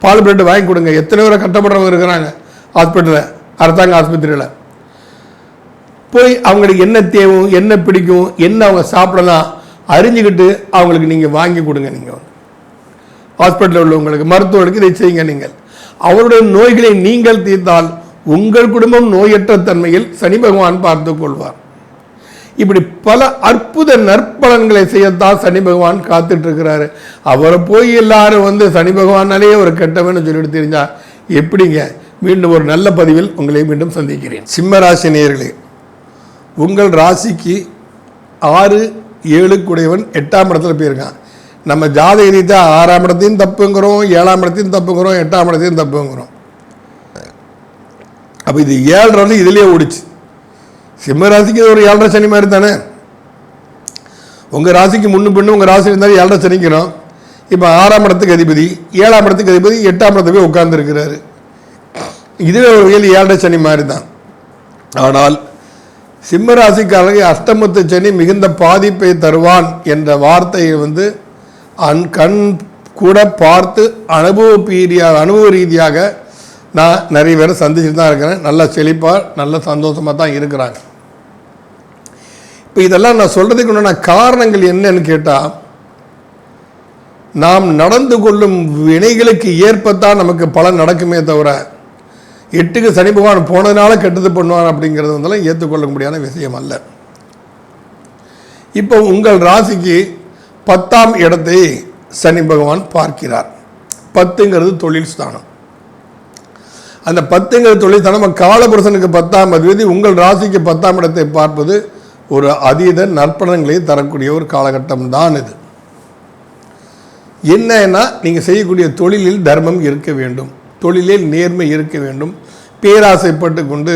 பால் பிரெட்டு வாங்கி கொடுங்க. எத்தனை பேரை கஷ்டப்படுறவங்க இருக்கிறாங்க ஹாஸ்பிட்டலில், அரசாங்க ஆஸ்பத்திரியில் போய் அவங்களுக்கு என்ன தேவை, என்ன பிடிக்கும், என்ன அவங்க சாப்பிடலாம் அறிஞ்சிக்கிட்டு அவங்களுக்கு நீங்கள் வாங்கி கொடுங்க. நீங்கள் வந்து ஹாஸ்பிட்டலில் உள்ளவங்களுக்கு மருத்துவர்களுக்கு இதை செய்யுங்க. நீங்கள் அவருடைய நோய்களை நீங்கள் தீர்த்தால் உங்கள் குடும்பம் நோயற்ற தன்மையில் சனி பகவான் பார்த்து கொள்வார். இப்படி பல அற்புத நற்பலன்களை செய்யத்தான் சனி பகவான் காத்துட்டு இருக்கிறாரு. அவரை போய் எல்லாரும் வந்து சனி பகவானாலே ஒரு கெட்டவன்னு சொல்லிட்டு தெரிஞ்சா எப்படிங்க? மீண்டும் ஒரு நல்ல பதிவில் உங்களை மீண்டும் சந்திக்கிறேன். சிம்ம ராசி நேயர்களே, உங்கள் ராசிக்கு 6, 7 கூடையவன் 8ஆம் இடத்துல போயிருக்கான். நம்ம ஜாதக ரீதியாக 6ஆம் இடத்தையும் தப்புங்கிறோம், 7ஆம் இடத்தையும் தப்புங்கிறோம், 8ஆம் இடத்தையும் தப்புங்கிறோம். அப்போ இது 7 வந்து இதுலேயே ஓடிச்சு. சிம்ம ராசிக்கு இது ஒரு 7.5 சனி மாதிரி தானே. உங்கள் ராசிக்கு முன்னு பின்னு உங்கள் ராசி இருந்தாலும் 7.5 சனிக்கிறோம். இப்போ 6ஆம் இடத்துக்கு அதிபதி, 7ஆம் இடத்துக்கு அதிபதி 8ஆம் இடத்துக்கு போய் உட்கார்ந்துருக்கிறாரு. இதுவே ஒரு வகையில் 7.5 சனி மாதிரி தான். ஆனால் சிம்ம ராசிக்காரர்கள் அஷ்டமத்து சனி மிகுந்த பாதிப்பை தருவான் என்ற வார்த்தையை வந்து கண் கூட பார்த்து அனுபவ ரீதியாக நான் நிறைய பேரை சந்திச்சுட்டு தான் இருக்கிறேன். நல்ல செழிப்பாக நல்ல சந்தோஷமாக தான் இருக்கிறாங்க. இப்போ இதெல்லாம் நான் சொல்கிறதுக்கு உண்டான காரணங்கள் என்னன்னு கேட்டால், நாம் நடந்து கொள்ளும் வினைகளுக்கு ஏற்பத்தான் நமக்கு பலன் நடக்குமே தவிர 8க்கு சனி பகவான் போனதுனால கெட்டது பண்ணுவான் அப்படிங்கிறது வந்தாலும் ஏற்றுக்கொள்ள முடியாத விஷயம் அல்ல. இப்போ உங்கள் ராசிக்கு 10ஆம் இடத்தை சனி பகவான் பார்க்கிறார். 10ங்கிறது தொழில் ஸ்தானம். அந்த 10ங்கிறது தொழில் ஸ்தானம் காலபுருஷனுக்கு 10ஆம் அதிபதி உங்கள் ராசிக்கு 10ஆம் இடத்தை பார்ப்பது ஒரு அதீத நற்பலன்களை தரக்கூடிய ஒரு காலகட்டம் தான் இது. என்னன்னா, நீங்கள் செய்யக்கூடிய தொழிலில் தர்மம் இருக்க வேண்டும், தொழிலில் நேர்மை இருக்க வேண்டும். பேராசைப்பட்டு கொண்டு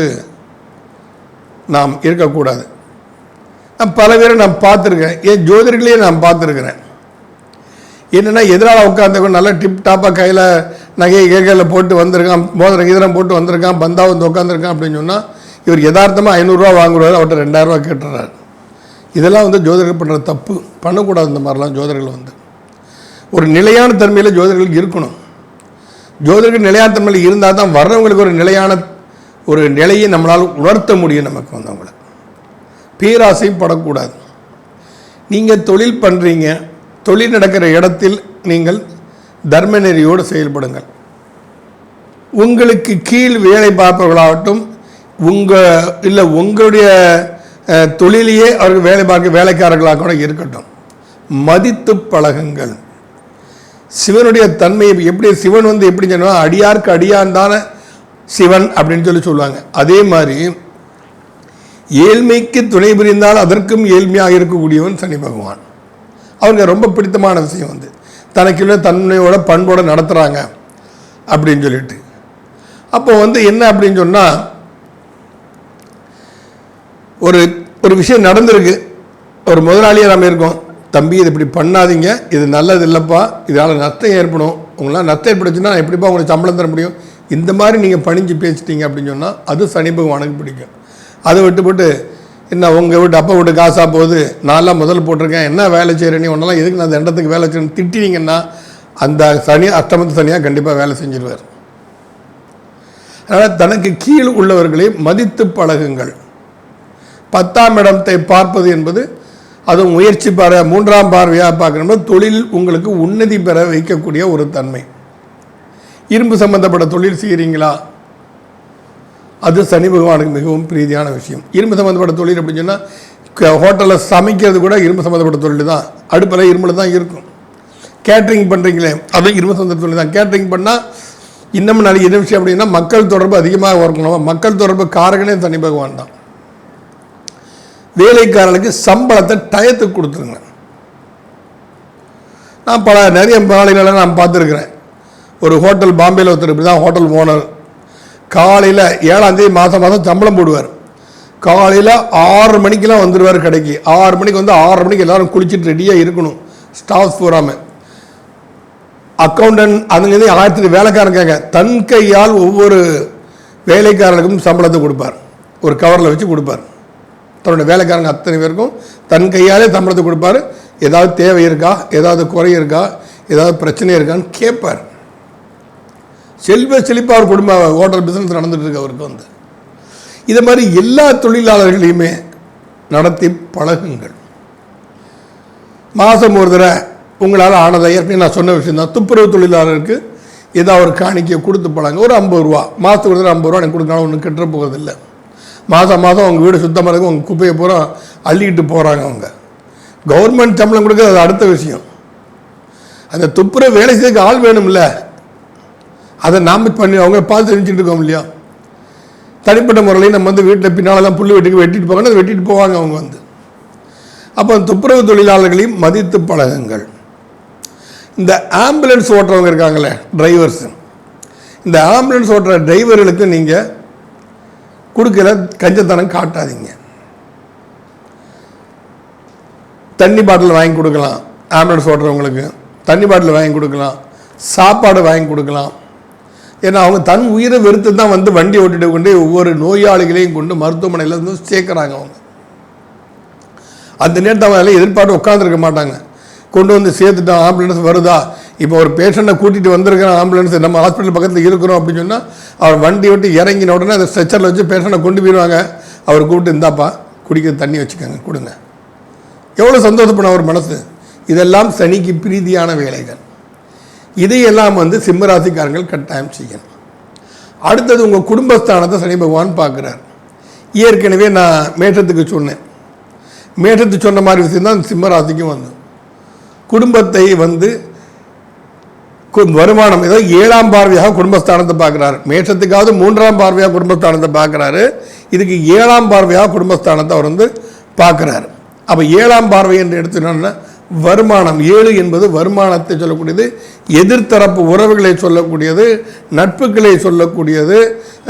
நாம் இருக்கக்கூடாது. நான் பல பேரை நான் பார்த்துருக்கேன், என் ஜோதிடர்களையே நான் பார்த்துருக்கிறேன். என்னென்னா, எதிராக உட்காந்துக்கணும் நல்லா டிப் டாப்பாக கையில் நகையை கையில் போட்டு வந்திருக்கான், மோதிரம் இதரம் போட்டு வந்திருக்கான், பந்தா வந்து உட்காந்துருக்கான் அப்படின்னு சொன்னால் இவர் யதார்த்தமாக 500 வாங்குறாரு, அவர்கிட்ட 2000 கேட்டுறாரு. இதெல்லாம் வந்து ஜோதிடர்கள் பண்ணுற தப்பு. பண்ணக்கூடாது. இந்த மாதிரிலாம் ஜோதிடர்கள் வந்து ஒரு நிலையான தன்மையில் ஜோதிடர்கள் இருக்கணும். ஜோதிடர்கள் நிலையான தன்மையில் இருந்தால் தான் வர்றவங்களுக்கு ஒரு நிலையான ஒரு நிலையை நம்மளால் உணர்த்த முடியும். நமக்கு வந்தவங்களை பேராசைப்படக்கூடாது. நீங்கள் தொழில் பண்ணுறீங்க, தொழில் நடக்கிற இடத்தில் நீங்கள் தர்ம நெறியோடு செயல்படுங்கள். உங்களுக்கு கீழ் வேலை பார்ப்பவர்களாகட்டும், உங்களுடைய தொழிலையே அவர்கள் வேலை பார்க்க வேலைக்காரர்களாக கூட இருக்கட்டும், மதித்து பழகுங்கள். சிவனுடைய தன்மையை எப்படி சிவன் வந்து எப்படி சொன்னால் அடியாருக்கு அடியான் தானே சிவன் அப்படின்னு சொல்லுவாங்க. அதே மாதிரி ஏழ்மைக்கு துணை புரிந்தால் அதற்கும் ஏழ்மையாக இருக்கக்கூடியவன் சனி பகவான். அவருக்கு ரொம்ப பிடித்தமான விஷயம் வந்து தனக்குள்ள தன்மையோட பண்போட நடத்துகிறாங்க அப்படின்னு சொல்லிட்டு. அப்போ வந்து என்ன அப்படின்னு சொன்னால், ஒரு விஷயம் நடந்திருக்கு. ஒரு முதலாளியாக நம்ம இருக்கோம், தம்பி இது இப்படி பண்ணாதீங்க, இது நல்லது இல்லைப்பா, இதனால் நஷ்டம் ஏற்படும், உங்களால் நஷ்டம் ஏற்படுச்சுன்னா நான் எப்படிப்பா உங்களுக்கு சம்பளம் தர முடியும், இந்த மாதிரி நீங்கள் பணிஞ்சு பேசிட்டீங்க அப்படின்னு சொன்னால் அது சனி பகவானுக்கு பிடிக்கும். அதை விட்டுப்போட்டு என்ன உங்கள் வீட்டு அப்பா வீட்டு காசாக போகுது, நான்லாம் முதல் போட்டிருக்கேன், என்ன வேலை செய்கிறேன்னு ஒன்றெல்லாம் எதுக்கு நான் அந்த இடத்துக்கு வேலை செய்யணும் திட்டினீங்கன்னா அந்த சனி அஷ்டமத்து சனியாக கண்டிப்பாக வேலை செஞ்சிருவார். அதனால் தனக்கு கீழ் உள்ளவர்களை மதித்து பழகுங்கள். 10ஆம் இடத்தை பார்ப்பது என்பது அது முயற்சி பார்வை, 3ஆம் பார்வையாக பார்க்கணும். தொழில் உங்களுக்கு உன்னதி பெற வைக்கக்கூடிய ஒரு தன்மை. இரும்பு சம்பந்தப்பட்ட தொழில் செய்கிறீங்களா, அது சனி பகவானுக்கு மிகவும் பிரீதியான விஷயம். இரும்பு சம்மந்தப்பட்ட தொழில் அப்படின்னு சொன்னால் ஹோட்டலில் சமைக்கிறது கூட இரும்பு சம்மந்தப்பட்ட தொழில் தான், அடுப்பில் இரும்பில் தான் இருக்கும். கேட்ரிங் பண்ணுறீங்களே அதுவும் இரும்பு சம்மந்தப்பட்ட தொழில் தான். கேட்ரிங் பண்ணால் இன்னமும் நிறைய என்ன விஷயம் அப்படின்னா மக்கள் தொடர்பு அதிகமாக இருக்கணும். மக்கள் தொடர்பு காரகனே சனி பகவான் தான். வேலைக்காரர்களுக்கு சம்பளத்தை டயத்துக்கு கொடுத்துருங்க. நான் நிறைய முதலாளிகளெல்லாம் நான் பார்த்துருக்குறேன். ஒரு ஹோட்டல் பாம்பேயில் ஒருத்தர் இப்படி தான் ஹோட்டல் ஓனர். காலையில் 7ஆம் தேதி மாதம் சம்பளம் போடுவார். காலையில் 6 மணிக்கெலாம் வந்துடுவார் கடைக்கு. 6 மணிக்கு வந்து 6 மணிக்கு எல்லோரும் குளிச்சுட்டு ரெடியாக இருக்கணும், ஸ்டாஃப் போகாமல். அக்கௌண்டன்ட் அதுங்கிறது 1000 வேலைக்காரங்க தன் கையால் ஒவ்வொரு வேலைக்காரர்களுக்கும் சம்பளத்தை கொடுப்பார், ஒரு கவரில் வச்சு கொடுப்பார். தன்னுடைய வேலைக்காரங்க அத்தனை பேருக்கும் தன் கையாலே சம்பளத்தை கொடுப்பார். ஏதாவது தேவை இருக்கா, ஏதாவது குறை இருக்கா, ஏதாவது பிரச்சனை இருக்கான்னு கேட்பார். செழிப்பாக அவர் குடும்ப ஹோட்டல் பிஸ்னஸ் நடந்துட்டு இருக்கு அவருக்கு வந்து. இதை மாதிரி எல்லா தொழிலாளர்களையுமே நடத்தி பழகுங்கள். மாதம் ஒரு தடவை உங்களால் ஆனதை ஏற்கனவே நான் சொன்ன விஷயம் தான். துப்புரவு தொழிலாளருக்கு ஏதாவது ஒரு காணிக்கையை கொடுத்து பழங்க. ஒரு 50 ரூபா மாதத்துக்கு ஒரு தடவை 50 ரூபா எனக்கு கொடுக்கணும், ஒன்றும் கெட்டுற போகிறதில்லை. மாதம் அவங்க வீடு சுத்தமாக இருக்கும், உங்கள் குப்பையை பூரா அள்ளிக்கிட்டு போகிறாங்க. அவங்க கவர்மெண்ட் சம்பளம் கொடுக்குறது அது அடுத்த விஷயம். அந்த துப்புரவு வேலை செய்யறதுக்கு ஆள் வேணும்ல, அதை நாம் பண்ணி அவங்க பார்த்து செஞ்சுட்டு இருக்கோம் இல்லையா. தனிப்பட்ட முறையில் நம்ம வந்து வீட்டில் பின்னாலெல்லாம் புல் வெட்டிட்டு போவாங்க, அதை வெட்டிட்டு போவாங்க அவங்க வந்து. அப்போ துப்புரவு தொழிலாளர்களையும் மதித்து பழகுங்கள். இந்த ஆம்புலன்ஸ் ஓட்டுறவங்க இருக்காங்களே டிரைவர்ஸ், இந்த ஆம்புலன்ஸ் ஓட்டுற டிரைவர்களுக்கு நீங்கள் கொடுக்கல கஞ்சத்தனம் காட்டாதீங்க. தண்ணி பாட்டில் வாங்கி கொடுக்கலாம், ஆம்புலன்ஸ் ஓட்டுறவங்களுக்கு தண்ணி பாட்டில் வாங்கி கொடுக்கலாம், சாப்பாடு வாங்கி கொடுக்கலாம். ஏன்னா அவங்க தன் உயிரை வெறுத்து தான் வந்து வண்டி ஓட்டிட்டு கொண்டு ஒவ்வொரு நோயாளிகளையும் கொண்டு மருத்துவமனையில் இருந்து சேர்க்குறாங்க. அவங்க அந்த நேரத்தை அவங்க எதிர்பார்த்து உட்காந்துருக்க மாட்டாங்க. கொண்டு வந்து சேர்த்துட்டோம், ஆம்புலன்ஸ் வருதா, இப்போ ஒரு பேஷண்ட்டை கூட்டிகிட்டு வந்திருக்கிறோம், ஆம்புலன்ஸ் நம்ம ஹாஸ்பிட்டல் பக்கத்தில் இருக்கிறோம் அப்படின்னு சொன்னால் அவர் வண்டி விட்டு இறங்கின உடனே அதை ஸ்ட்ரெச்சரில் வச்சு பேஷண்ட்டை கொண்டு போயிடுவாங்க. அவர் கூப்பிட்டு இந்தாப்பா குடிக்க தண்ணி வச்சுக்கோங்க கொடுங்க. எவ்வளோ சந்தோஷப்படும் அவர் மனசு. இதெல்லாம் சனிக்கு பிரீதியான வேலைகள். இதையெல்லாம் வந்து சிம்மராசிக்காரங்கள் கட்டாயம் செய்யணும். அடுத்தது உங்கள் குடும்பஸ்தானத்தை சனி பகவான் பார்க்குறார். ஏற்கனவே நான் மேஷத்துக்கு சொன்னேன், மேஷத்துக்கு சொன்ன மாதிரி விஷயம் தான் சிம்மராசிக்கும் வந்து குடும்பத்தை வந்து வருமானம் ஏதோ 7ஆம் பார்வையாக குடும்பஸ்தானத்தை பார்க்குறாரு. மேஷத்துக்காவது 3ஆம் பார்வையாக குடும்பஸ்தானத்தை பார்க்குறாரு, இதுக்கு 7ஆம் பார்வையாக குடும்பஸ்தானத்தை அவர் வந்து பார்க்குறாரு. அப்போ 7ஆம் பார்வை என்று எடுத்துட்டோம்னா வருமானம், 7 என்பது வருமானத்தை சொல்லக்கூடியது, எதிர்த்தரப்பு உறவுகளை சொல்லக்கூடியது, நட்புகளை சொல்லக்கூடியது,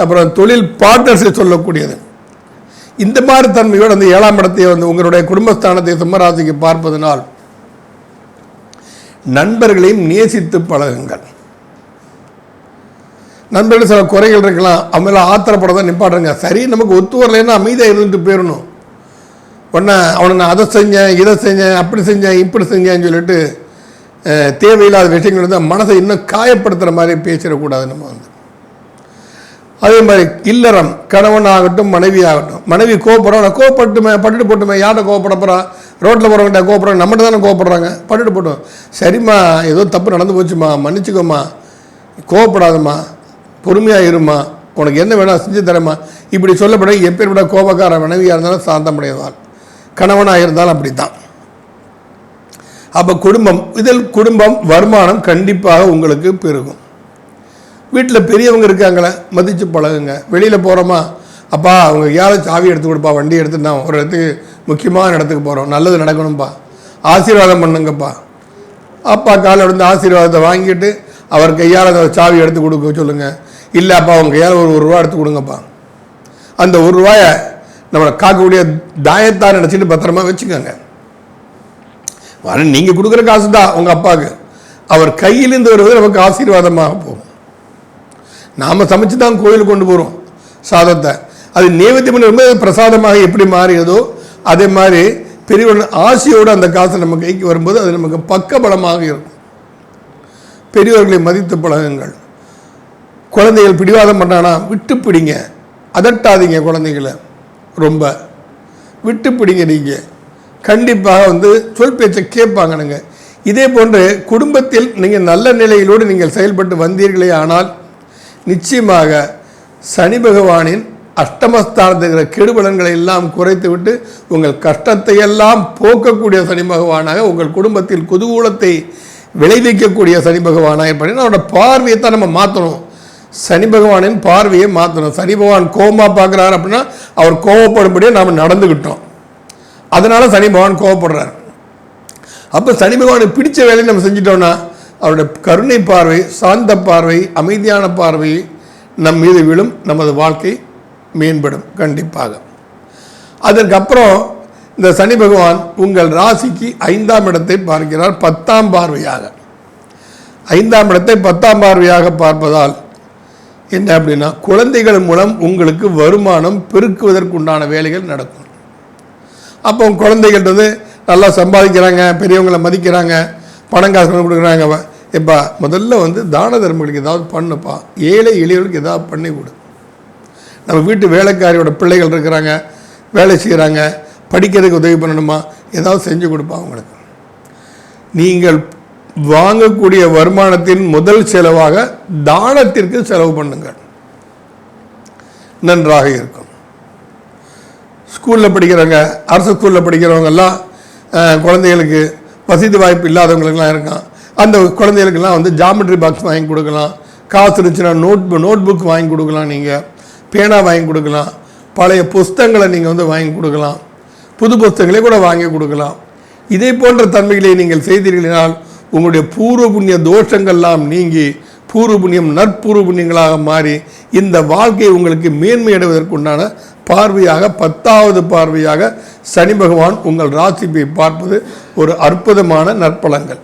அப்புறம் தொழில் பார்ட்னர்ஸை சொல்லக்கூடியது. இந்த மாதிரி தன்மையோடு அந்த 7ஆம் இடத்தை வந்து உங்களுடைய குடும்பஸ்தானத்தை சிம்மராசிக்கு பார்ப்பதனால் நண்பர்களையும் நேசித்து பழகுங்கள். நண்பர்கள் சில குறைகள் இருக்கலாம், அவங்கள ஆத்திரப்படதான் நிப்பாட்டுங்க. சரி நமக்கு ஒத்து வரலைன்னா அமைதியாக இருந்துட்டு போயிடணும். உடனே அவனை நான் அதை செஞ்சேன் இதை செஞ்சேன் அப்படி செஞ்சேன் இப்படி செஞ்சேன்னு சொல்லிட்டு தேவையில்லாத விஷயங்கள் வந்து மனசை இன்னும் காயப்படுத்துகிற மாதிரி பேசிடக்கூடாது. நம்ம வந்து அதே மாதிரி இல்லறம், கணவன் ஆகட்டும் மனைவி ஆகட்டும், மனைவி கோவப்படுறோம், நான் கோவப்பட்டுமே பட்டுட்டு போட்டுமே, யார்கிட்ட கோவப்பட போகிறா, ரோட்டில் போகிறவங்கிட்ட கோவப்படுறாங்க, நம்மகிட்ட தானே கோவப்படுறாங்க, பட்டுட்டு போட்டோம். சரிம்மா ஏதோ தப்பு நடந்து போச்சுமா, மன்னிச்சுக்கோம்மா, கோவப்படாதம்மா, பொறுமையாக இருமா, உனக்கு என்ன வேணால் செஞ்சு தரேம்மா, இப்படி சொல்லப்பட எப்பேற்பட்ட கோபக்கார மனைவியாக இருந்தாலும் சாந்தமுடையதால், கணவனாக இருந்தாலும் அப்படி தான். அப்போ குடும்பம், இதில் குடும்பம் வருமானம் கண்டிப்பாக உங்களுக்கு பெருகும். வீட்டில் பெரியவங்க இருக்காங்களே மதித்து பழகுங்க. வெளியில் போகிறோமா, அப்பா அவங்க யாரும் சாவி எடுத்து கொடுப்பா, வண்டி எடுத்து நான் ஒரு இடத்துக்கு முக்கியமான இடத்துக்கு போகிறோம், நல்லது நடக்கணும்ப்பா, ஆசீர்வாதம் பண்ணுங்கப்பா. அப்பா காலை வந்து ஆசீர்வாதத்தை வாங்கிட்டு அவர் கையால் அந்த சாவி எடுத்து கொடுக்க சொல்லுங்கள். இல்லை அப்பா அவங்க கையால் ஒரு ரூபா எடுத்து கொடுங்கப்பா. அந்த ஒரு ரூபாயை நம்மளை காக்கக்கூடிய தாயத்தான் நினச்சிட்டு பத்திரமா வச்சுக்கோங்க. நீங்கள் கொடுக்குற காசு தான் உங்கள் அப்பாவுக்கு, அவர் கையிலேருந்து வருவது நமக்கு ஆசீர்வாதமாக போகும். நாம் சமைச்சு தான் கோயிலுக்கு கொண்டு போகிறோம் சாதத்தை, அது நைவேத்தியம் பண்ணி பிரசாதமாக எப்படி மாறியதோ அதே மாதிரி பெரியவர்கள் ஆசையோடு அந்த காசு நம்ம கைக்கு வரும்போது அது நமக்கு பக்கபலமாக இருக்கும். பெரியவர்களை மதித்து பழகுங்கள். குழந்தைகள் பிடிவாதம் பண்ணானா விட்டு பிடிங்க, அதட்டாதீங்க. குழந்தைகளை ரொம்ப விட்டு பிடிங்க. நீங்கள் கண்டிப்பாக வந்து சொல் பேச்சை கேட்பாங்கனுங்க. இதே போன்று குடும்பத்தில் நீங்கள் நல்ல நிலையிலோடு நீங்கள் செயல்பட்டு வந்தீர்களே ஆனால் நிச்சயமாக சனி பகவானின் அஷ்டமஸ்தானத்தில் இருக்கிற கெடுபலன்களை எல்லாம் குறைத்து விட்டு உங்கள் கஷ்டத்தை எல்லாம் போக்கக்கூடிய சனி பகவானாக, உங்கள் குடும்பத்தில் குதூகூலத்தை விளைவிக்கக்கூடிய சனி பகவானாக இருப்பாங்க. அவரோட பார்வையை தான் நம்ம மாற்றணும். சனி பகவானின் பார்வையை மாற்றணும். சனி பகவான் கோபமாக பார்க்குறாரு அப்படின்னா அவர் கோபப்படும்படியே நாம் நடந்துக்கிட்டோம், அதனால் சனி பகவான் கோபப்படுறார். அப்போ சனி பகவானுக்கு பிடிச்ச வேலையை நம்ம செஞ்சிட்டோம்னா அவருடைய கருணை பார்வை, சாந்த பார்வை, அமைதியான பார்வை நம் மீது விழும், நமது வாழ்க்கை மேம்படும் கண்டிப்பாக. அதற்கப்புறம் இந்த சனி பகவான் உங்கள் ராசிக்கு 5ஆம் இடத்தை பார்க்கிறார் 10ஆம் பார்வையாக. 5ஆம் இடத்தை 10ஆம் பார்வையாக பார்ப்பதால் என்ன அப்படின்னா குழந்தைகள் மூலம் உங்களுக்கு வருமானம் பெருக்குவதற்குண்டான வேலைகள் நடக்கும். அப்போ குழந்தைகள் வந்து நல்லா சம்பாதிக்கிறாங்க, பெரியவங்களை மதிக்கிறாங்க, பணம் காசு கொடுக்குறாங்க. இப்போ முதல்ல வந்து தான தர்மங்களுக்கு ஏதாவது பண்ணுப்பா, ஏழை எளியவர்களுக்கு ஏதாவது பண்ணி கொடு. நம்ம வீட்டு வேலைக்காரியோட பிள்ளைகள் இருக்கிறாங்க, வேலை செய்கிறாங்க, படிக்கிறதுக்கு உதவி பண்ணணுமா, ஏதாவது செஞ்சு கொடுப்பா அவங்களுக்கு. நீங்கள் வாங்கக்கூடிய வருமானத்தின் முதல் செலவாக தானத்திற்கு செலவு பண்ணுங்கள், நன்றாக இருக்கும். ஸ்கூலில் படிக்கிறவங்க, அரசு ஸ்கூலில் படிக்கிறவங்கெல்லாம் குழந்தைகளுக்கு வசதி வாய்ப்பு இல்லாதவங்களுக்கெல்லாம் இருக்கான், அந்த குழந்தைகளுக்கெல்லாம் வந்து ஜாமெட்ரி பாக்ஸ் வாங்கி கொடுக்கலாம், காசு இருந்துச்சுன்னா நோட் புக் வாங்கி கொடுக்கலாம், நீங்கள் பேனா வாங்கி கொடுக்கலாம், பழைய புஸ்தகங்களை நீங்கள் வந்து வாங்கி கொடுக்கலாம், புது புஸ்தகங்களே கூட வாங்கி கொடுக்கலாம். இதே போன்ற தன்மைகளை நீங்கள் செய்தீர்களால் உங்களுடைய பூர்வ புண்ணிய தோஷங்கள்லாம் நீங்கி பூர்வ புண்ணியம் நற்பூர்வ புண்ணியங்களாக மாறி இந்த வாழ்க்கையை உங்களுக்கு மேன்மையடைவதற்குண்டான பார்வையாக 10வது பார்வையாக சனி பகவான் உங்கள் ராசியை பார்ப்பது ஒரு அற்புதமான நற்பலங்கள்.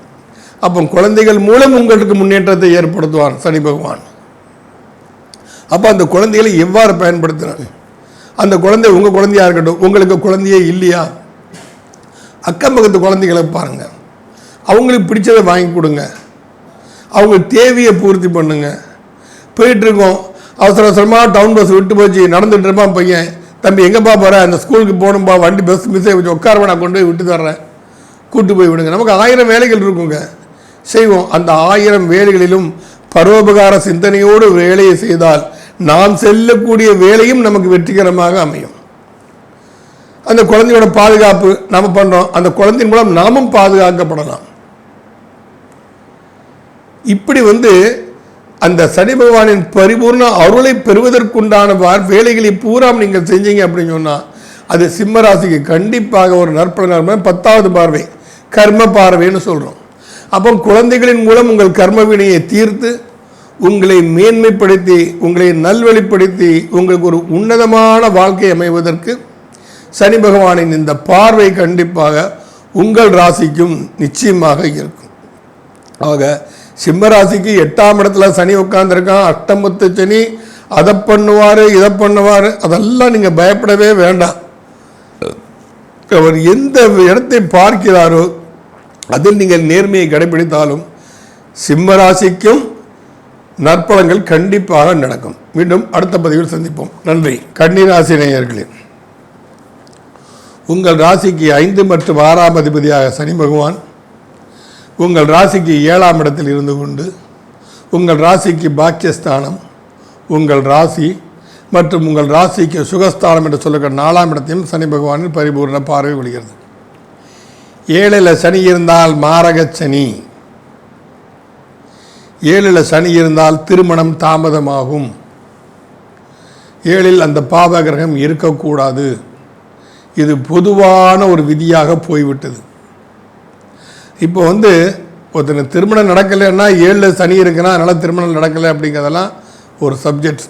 அப்போ குழந்தைகள் மூலம் உங்களுக்கு முன்னேற்றத்தை ஏற்படுத்துவார் சனி பகவான். அப்போ அந்த குழந்தைகளை எவ்வாறு பயன்படுத்தினாங்க? அந்த குழந்தை உங்கள் குழந்தையாக இருக்கட்டும், உங்களுக்கு குழந்தையே இல்லையா, அக்கம் பக்கத்து குழந்தைகளை பாருங்கள், அவங்களுக்கு பிடிச்சதை வாங்கி கொடுங்க, அவங்க தேவையை பூர்த்தி பண்ணுங்க. போயிட்டுருக்கோம், அவசர அவசரமாக டவுன் பஸ் விட்டு போச்சு, நடந்துட்டு இருப்பான் பையன், தம்பி எங்கேப்பா போகிற, அந்த ஸ்கூலுக்கு போகணும்பா, வண்டி பஸ் மிஸ் ஆகி வச்சு உட்காரவா, நான் கொண்டு போய் விட்டு தர்றேன், கூட்டு போய் விடுங்க. நமக்கு 1000 வேலைகள் இருக்குங்க, செய்வோம். அந்த 1000 வேலைகளிலும் பரோபகார சிந்தனையோடு வேலையை செய்தால் நாம் செல்லக்கூடிய வேலையும் நமக்கு வெற்றிகரமாக அமையும். அந்த குழந்தையோட பாதுகாப்பு நாம் பண்ணுறோம், அந்த குழந்தையின் மூலம் நாமும் பாதுகாக்கப்படலாம். இப்படி அந்த சனி பகவானின் பரிபூர்ண அருளை பெறுவதற்குண்டான வேலைகளை பூரா நீங்கள் செஞ்சீங்க அப்படின்னு சொன்னால் அது சிம்ம ராசிக்கு கண்டிப்பாக ஒரு நற்பலன். 10வது பார்வை கர்ம பார்வைன்னு சொல்கிறோம். அப்போ குழந்தைகளின் மூலம் உங்கள் கர்ம வினையை தீர்த்து உங்களை மேன்மைப்படுத்தி உங்களை நல்வழிப்படுத்தி உங்களுக்கு ஒரு உன்னதமான வாழ்க்கை அமைவதற்கு சனி பகவானின் இந்த பார்வை கண்டிப்பாக உங்கள் ராசிக்கும் நிச்சயமாக இருக்கும். ஆக சிம்ம ராசிக்கு 8ஆம் இடத்துல சனி உட்கார்ந்துருக்கான், அஷ்டமத்து சனி, அதை பண்ணுவார் இதை பண்ணுவார், அதெல்லாம் நீங்கள் பயப்படவே வேண்டாம். அவர் எந்த இடத்தை பார்க்கிறாரோ அதில் நீங்கள் நேர்மையை கடைபிடித்தாலும் சிம்ம ராசிக்கும் நற்பலங்கள் கண்டிப்பாக நடக்கும். மீண்டும் அடுத்த பதிவில் சந்திப்போம். நன்றி. கன்னிராசி நேயர்களே, உங்கள் ராசிக்கு 5 மற்றும் 6ஆம் அதிபதியாக சனி பகவான் உங்கள் ராசிக்கு 7ஆம் இடத்தில் இருந்து கொண்டு உங்கள் ராசிக்கு பாக்கியஸ்தானம், உங்கள் ராசி மற்றும் உங்கள் ராசிக்கு சுகஸ்தானம் என்று சொல்லுகிற 4ஆம் இடத்தையும் சனி பகவானின் பரிபூர்ண பார்வை விழுகிறது. 7ல் சனி இருந்தால் மாரக சனி, 7ல் சனி இருந்தால் திருமணம் தாமதமாகும், 7ல் அந்த பாவ கிரகம் இருக்கக்கூடாது. இது பொதுவான ஒரு விதியாக போய்விட்டது. இப்போ ஒருத்தர் திருமணம் நடக்கலைன்னா 7ல் சனி இருக்குன்னா அதனால் திருமணம் நடக்கலை அப்படிங்கிறதெல்லாம் ஒரு சப்ஜெக்ட்.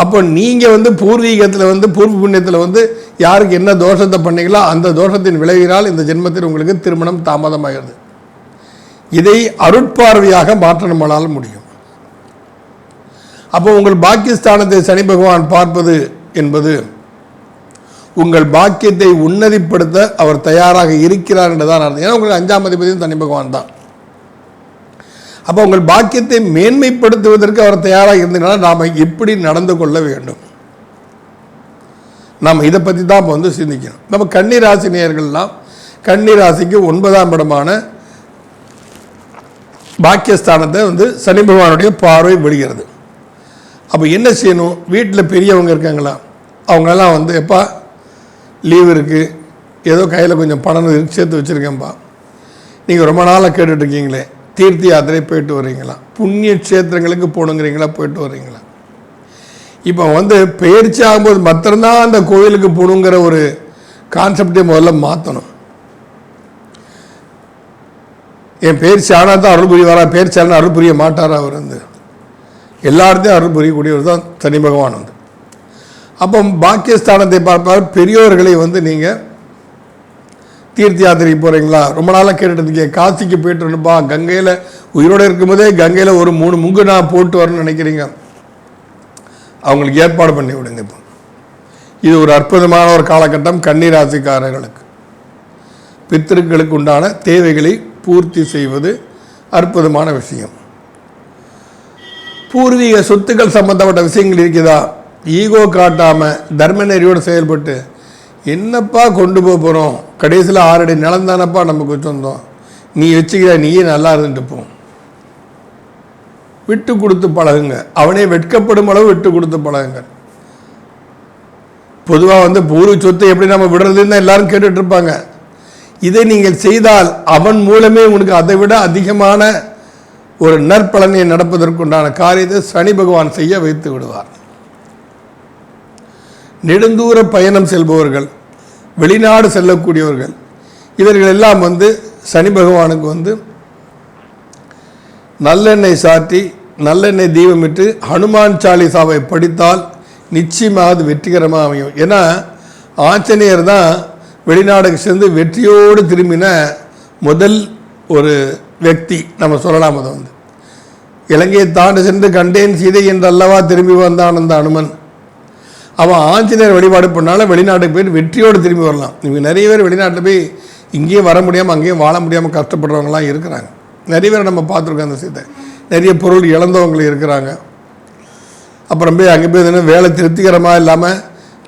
அப்போ நீங்கள் பூர்வீகத்தில் பூர்வ புண்ணியத்தில் யாருக்கு என்ன தோஷத்தை பண்ணீங்களோ அந்த தோஷத்தின் விளைவினால் இந்த ஜென்மத்தில் உங்களுக்கு திருமணம் தாமதமாகிறது. இதை அருட்பார்வையாக மாற்ற நம்மளால் முடியும். அப்போ உங்கள் பாக்கியஸ்தானத்தை சனி பகவான் பார்ப்பது என்பது உங்கள் பாக்கியத்தை உன்னதிப்படுத்த அவர் தயாராக இருக்கிறார் என்றுதான் அர்த்தம். ஏன்னா உங்களுக்கு 5ஆம் அதிபதியும் சனி பகவான் தான். அப்போ உங்கள் பாக்கியத்தை மேன்மைப்படுத்துவதற்கு அவர் தயாராக இருந்ததுனால நாம் எப்படி நடந்து கொள்ள வேண்டும், நாம் இதை பற்றி தான் சிந்திக்கணும். நம்ம கன்னிராசி நேயர்கள்லாம் கன்னிராசிக்கு 9ஆம் இடமான பாக்கியஸ்தானத்தை சனி பகவானுடைய பார்வை விழுகிறது. அப்போ என்ன செய்யணும்? வீட்டில் பெரியவங்க இருக்காங்களா, அவங்களெல்லாம் எப்பா லீவ் இருக்குது, ஏதோ கையில் கொஞ்சம் பணம் சேர்த்து வச்சுருக்கேன்ப்பா, நீங்கள் ரொம்ப நாளாக கேட்டுட்ருக்கீங்களே, தீர்த்த யாத்திரை போயிட்டு வர்றீங்களா, புண்ணிய க்ஷேத்திரங்களுக்கு போகணுங்கிறீங்களா, போயிட்டு வர்றீங்களா? இப்போ பயிற்சி ஆகும்போது மாத்திரம்தான் அந்த கோயிலுக்கு போகணுங்கிற ஒரு கான்செப்டை முதல்ல மாற்றணும். என் பயிற்சி ஆனால் தான் அருள் புரிவாரா, பயிற்சி ஆனால் அருள் புரிய மாட்டாரா? அவர் எல்லார்த்தையும் அருள் புரியக்கூடியவர் தான் சனி பகவான். அப்போ பாக்கியஸ்தானத்தை பார்ப்பார். பெரியோர்களை நீங்கள் தீர்த்த யாத்திரைக்கு போகிறீங்களா, ரொம்ப நாளாக கேட்டுட்டு காசிக்கு போயிட்டு வரணுப்பா, கங்கையில் உயிரோடு இருக்கும்போதே கங்கையில் ஒரு 3 முங்கு நான் போட்டு வரணும்னு நினைக்கிறீங்க, அவங்களுக்கு ஏற்பாடு பண்ணி விடுங்க. இப்போ இது ஒரு அற்புதமான ஒரு காலகட்டம் கன்னிராசிக்காரர்களுக்கு. பித்திருக்களுக்கு உண்டான தேவைகளை பூர்த்தி செய்வது அற்புதமான விஷயம். பூர்வீக சொத்துக்கள் சம்பந்தப்பட்ட விஷயங்கள் இருக்குதா, ஈகோ காட்டாமல் தர்ம நெறியோடு செயல்பட்டு என்னப்பா கொண்டு போகிறோம், கடைசியில் 6 அடி நிலந்தானப்பா நமக்கு சொந்தம், நீ வச்சுக்கிற நீயே நல்லா இருந்துட்டு போ, விட்டு கொடுத்து பழகுங்க. அவனே வெட்கப்படும் அளவு விட்டு கொடுத்து பழகுங்க. பொதுவாக பூர்வ சொத்தை எப்படி நம்ம விடுறதுன்னு தான் எல்லாரும் கேட்டுட்டு இருப்பாங்க. இதை நீங்கள் செய்தால் அவன் மூலமே உங்களுக்கு அதை விட அதிகமான ஒரு நற்பலனை நடப்பதற்குண்டான காரியத்தை சனி பகவான் செய்ய வைத்து விடுவார். நெடுந்தூர பயணம் செல்பவர்கள், வெளிநாடு செல்லக்கூடியவர்கள், இவர்கள் எல்லாம் சனி பகவானுக்கு வந்து நல்லெண்ணெய் சாற்றி நல்லெண்ணெய் தீபமிட்டு ஹனுமான் சாலிசாவை படித்தால் நிச்சயமாக அது வெற்றிகரமாக அமையும். ஏன்னா ஆஞ்சநேயர் தான் வெளிநாடுக்கு சேர்ந்து வெற்றியோடு திரும்பின முதல் ஒரு వ్యక్తి நம்ம சொல்லலாம். அதை வந்து இலங்கையை தாண்டி சென்று கண்டேன் சீதை என்று அல்லவா திரும்பி வந்தான் அந்த அனுமன். அவன் ஆஞ்சநேயர் வழிபாடு பண்ணாலும் வெளிநாட்டுக்கு போயிட்டு வெற்றியோடு திரும்பி வரலாம். இவங்க நிறைய பேர் வெளிநாட்டில் போய் இங்கேயும் வர முடியாமல் அங்கேயும் வாழ முடியாமல் கஷ்டப்படுறவங்களாம் இருக்கிறாங்க. நிறைய பேர் நம்ம பார்த்துருக்கோம். அந்த சீதை நிறைய பொருள் இழந்தவங்களும் இருக்கிறாங்க. அப்புறம் போய் அங்கே போய் வேலை திருப்திகரமாக இல்லாமல்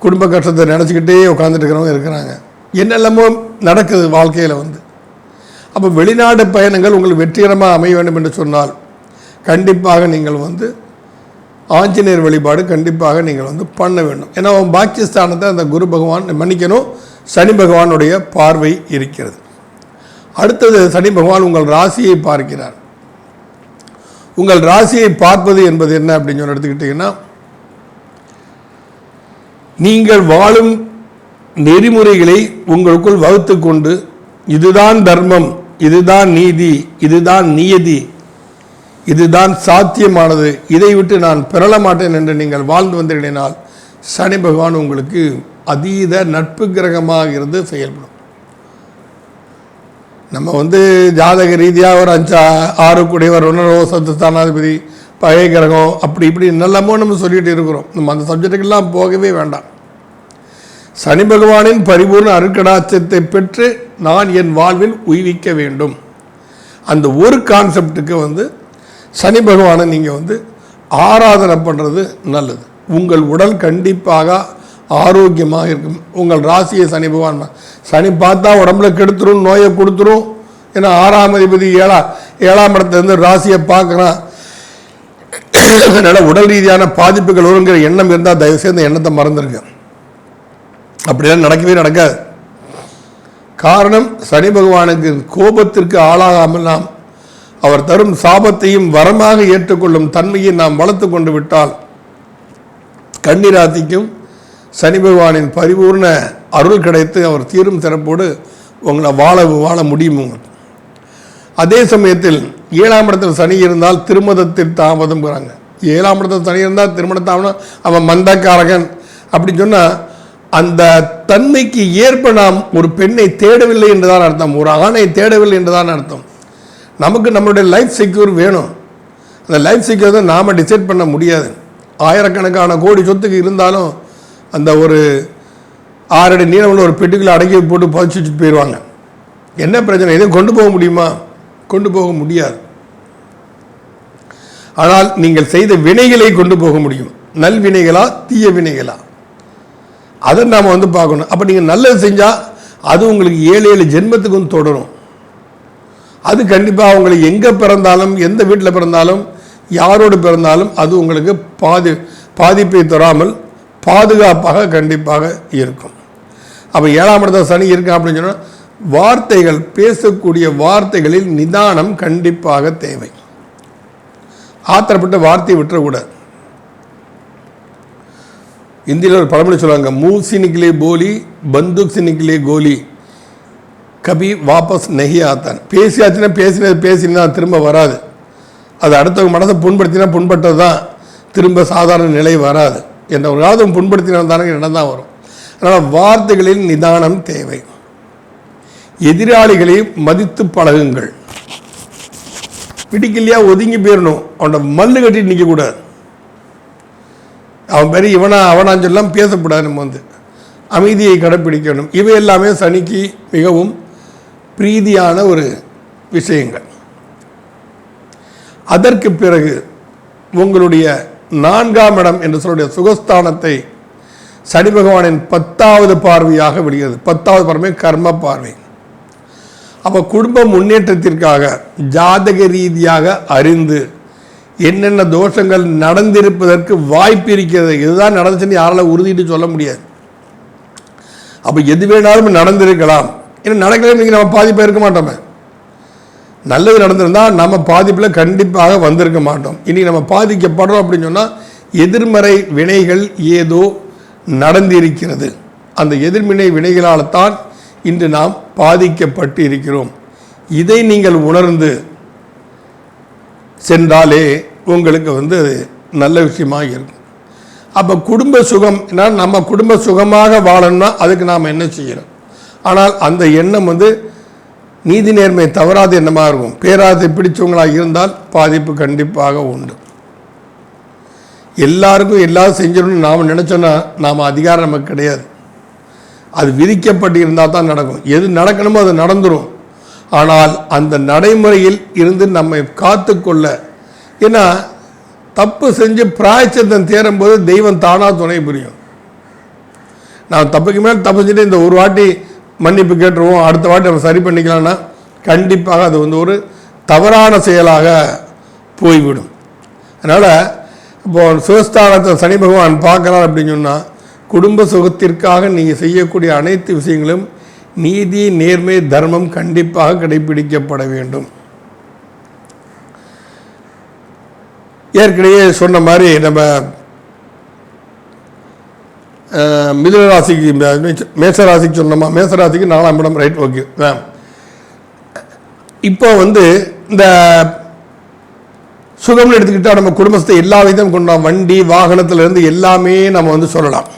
குடும்ப கஷ்டத்தை நினச்சிக்கிட்டே உட்காந்துட்டு இருக்கிறவங்க இருக்கிறாங்க. என்னெல்லாமோ நடக்குது வாழ்க்கையில் வந்து. அப்போ வெளிநாடு பயணங்கள் உங்களுக்கு வெற்றிகரமாக அமைய வேண்டும் என்று சொன்னால் கண்டிப்பாக நீங்கள் வந்து ஆஞ்சநேயர் வழிபாடு கண்டிப்பாக நீங்கள் வந்து பண்ண வேண்டும். ஏன்னா பாக்கியஸ்தானத்தை அந்த குரு பகவான் மன்னிக்கணும் சனி பகவானுடைய பார்வை இருக்கிறது. அடுத்தது சனி பகவான் உங்கள் ராசியை பார்க்கிறார். உங்கள் ராசியை பார்ப்பது என்பது என்ன அப்படின்னு சொல்லி எடுத்துக்கிட்டிங்கன்னா, நீங்கள் வாழும் நெறிமுறைகளை உங்களுக்குள் வகுத்து கொண்டு இதுதான் தர்மம், இதுதான் நீதி, இதுதான் நியதி, இதுதான் சாத்தியமானது, இதை விட்டு நான் பெறல மாட்டேன் என்று நீங்கள் வாழ்ந்து வந்திருந்தால் சனி பகவான் உங்களுக்கு அதீத நட்பு கிரகமாக இருந்து செயல்படும். நம்ம வந்து ஜாதக ரீதியாக ஒரு 5-6 கூடியவர் சத்துஸ்தானாதிபதி பகை கிரகம் அப்படி இப்படி நல்லமோ நம்ம சொல்லிட்டு இருக்கிறோம். நம்ம அந்த சப்ஜெக்டுக்கெல்லாம் போகவே வேண்டாம். சனி பகவானின் பரிபூர்ண அருட்கடாட்சத்தை பெற்று நான் என் வாழ்வில் உய்விக்க வேண்டும். அந்த ஒரு கான்செப்டுக்கு வந்து சனி பகவானை நீங்கள் வந்து ஆராதனை பண்ணுறது நல்லது. உங்கள் உடல் கண்டிப்பாக ஆரோக்கியமாக இருக்கும். உங்கள் ராசியை சனி பகவான் சனி பார்த்தா உடம்புல கெடுத்துரும், நோயை கொடுத்துரும். ஏன்னா 6ஆம் அதிபதி 7ஆம் இடத்துலேருந்து ராசியை பார்க்குறான். அதனால் உடல் ரீதியான பாதிப்புகள் வருங்கிற எண்ணம் இருந்தால் தயவுசெய்து அந்த எண்ணத்தை மறந்துருங்க. அப்படியெல்லாம் நடக்கவே நடக்காது. காரணம் சனி பகவானுக்கு கோபத்திற்கு ஆளாகாமல் நாம் அவர் தரும் சாபத்தையும் வரமாக ஏற்றுக்கொள்ளும் தன்மையை நாம் வளர்த்து கொண்டு விட்டால் கன்னிராசிக்கும் சனி பகவானின் பரிபூர்ண அருள் கிடைத்து அவர் தீரும் சிறப்போடு உங்களை வாழ முடியும். அதே சமயத்தில் 7ஆம் இடத்தில் சனி இருந்தால் திருமணத்தில் தாமதம்ங்கிறாங்க. 7ஆம் இடத்தில் சனி இருந்தால் திருமணத்தாமனா அவன் மந்தக்காரகன் அப்படின்னு சொன்னால் அந்த தன்மைக்கு ஏற்ப நாம் ஒரு பெண்ணை தேடவில்லை என்றுதான் அர்த்தம், ஒரு ஆணை தேடவில்லை என்றுதான் அர்த்தம். நமக்கு நம்மளுடைய லைஃப் செக்யூர் வேணும். அந்த லைஃப் செக்யூர் தான் நாம் டிசைட் பண்ண முடியாது. ஆயிரக்கணக்கான கோடி சொத்துக்கு இருந்தாலும் அந்த ஒரு 6 அடி நீளமுள்ள ஒரு பெட்டிக்குள்ள அடக்கி போட்டு பதிச்சு வச்சுட்டு போயிடுவாங்க. என்ன பிரச்சனை? எதையும் கொண்டு போக முடியுமா? கொண்டு போக முடியாது. ஆனால் நீங்கள் செய்த வினைகளை கொண்டு போக முடியும். நல்வினைகளா தீய வினைகளா அதை நாம் வந்து பார்க்கணும். அப்போ நீங்கள் நல்லது செஞ்சால் அது உங்களுக்கு 7 ஜென்மத்துக்கும் தொடரும். அது கண்டிப்பாக உங்களுக்கு எங்கே பிறந்தாலும் எந்த வீட்டில் பிறந்தாலும் யாரோடு பிறந்தாலும் அது உங்களுக்கு பாதிப்பை தராமல் பாதுகாப்பாக கண்டிப்பாக இருக்கும். அப்போ 7ஆம் இடத்துல சனி இருக்கா அப்படின்னு சொன்னால் வார்த்தைகள், பேசக்கூடிய வார்த்தைகளில் நிதானம் கண்டிப்பாக தேவை. ஆத்திரப்பட்ட வார்த்தையை விட்டுறக்கூடாது. இந்தியில் ஒரு பழமொழி சொல்லுவாங்க, மூவ் से निकले बोली बंदूक से निकले गोली கபி வாபஸ் நெகி ஆத்தான். பேசியாச்சுன்னா பேசினா திரும்ப வராது. அது அடுத்தவங்க மனதை புண்படுத்தினா புண்பட்டது தான், திரும்ப சாதாரண நிலை வராது. என்ற ஒரு காலத்தை புண்படுத்தினா தானே இடம் தான் வரும். அதனால் வார்த்தைகளில் நிதானம் தேவை. எதிராளிகளை மதித்து பழகுங்கள். பிடிக்கலையா ஒதுங்கி போயிடணும். அவனோட மல்லு கட்டிட்டு நிற்கக்கூடாது. அவன் பெரிய அவனான்னு சொல்லலாம் பேசக்கூடாது. நம்ம வந்து அமைதியை கடைப்பிடிக்கணும். இவை எல்லாமே சனிக்கு மிகவும் பிரீதியான ஒரு விஷயங்கள். அதற்கு பிறகு உங்களுடைய 4ஆம் இடம் என்று சொல்லுடைய சுகஸ்தானத்தை சனி பகவானின் 10வது பார்வையாக விடுகிறது. 10வது பார்வை கர்ம பார்வை. அப்போ குடும்ப முன்னேற்றத்திற்காக ஜாதக ரீதியாக அறிந்து என்னென்ன தோஷங்கள் நடந்திருப்பதற்கு வாய்ப்பு இருக்கிறது. இதுதான் நடந்துச்சுன்னு யாரால உறுதிட்டு சொல்ல முடியாது. அப்போ எது வேணாலும் நடந்திருக்கலாம். ஏன்னா நடக்கல நீங்கள் நம்ம பாதிப்பாக இருக்க மாட்டோமே. நல்லது நடந்திருந்தால் நம்ம பாதிப்பில் கண்டிப்பாக வந்திருக்க மாட்டோம். இனி நம்ம பாதிக்கப்படுறோம் அப்படின்னு சொன்னால் எதிர்மறை வினைகள் ஏதோ நடந்திருக்கிறது. அந்த எதிர்வினை வினைகளால் தான் இன்று நாம் பாதிக்கப்பட்டு இருக்கிறோம். இதை நீங்கள் உணர்ந்து சென்றாலே உங்களுக்கு அது நல்ல விஷயமாக இருக்கும். அப்போ குடும்ப சுகம், நம்ம குடும்ப சுகமாக வாழணும்னா அதுக்கு நாம் என்ன செய்யணும்? ஆனால் அந்த எண்ணம் நீதி நேர்மை தவறாத எண்ணமாக இருக்கும். பேராசை பிடிச்சவங்களாக இருந்தால் பாதிப்பு கண்டிப்பாக உண்டு. எல்லாருக்கும் எல்லாரும் செஞ்சிடணும்னு நாம் நினச்சோன்னா நாம் அதிகாரம் நமக்கு கிடையாது. அது விதிக்கப்பட்டு இருந்தால் தான் நடக்கும். எது நடக்கணுமோ அது நடந்துடும். ஆனால் அந்த நடைமுறையில் இருந்து நம்மை காத்து கொள்ள, ஏன்னா தப்பு செஞ்சு பிராயச்சித்தம் தேரும்போது தெய்வம் தானாக துணை புரியும். நான் தப்புக்கு மேலே தப்பு செஞ்சுட்டு இந்த ஒரு வாட்டி மன்னிப்பு கேட்டுருவோம், அடுத்த வாட்டி நம்ம சரி பண்ணிக்கலாம்னா கண்டிப்பாக அது ஒரு தவறான செயலாக போய்விடும். அதனால் இப்போது சுகஸ்தானத்தை சனி பகவான் பார்க்குறார் அப்படின்னு சொன்னால் குடும்ப சுகத்திற்காக நீங்கள் செய்யக்கூடிய அனைத்து விஷயங்களும் நீதி நேர்மை தர்மம் கண்டிப்பாக கடைபிடிக்கப்பட வேண்டும். ஏற்கனவே சொன்ன மாதிரி நம்ம மிதுன ராசிக்கு மேசராசிக்கு சொன்னோமா, மேசராசிக்கு 4ஆம் இடம், ரைட், ஓகே. இப்போ இந்த சுகம்னு எடுத்துக்கிட்டால் நம்ம குடும்பத்தை எல்லா விதமும் கொண்டோம். வண்டி வாகனத்திலிருந்து எல்லாமே நம்ம சொல்லலாம்.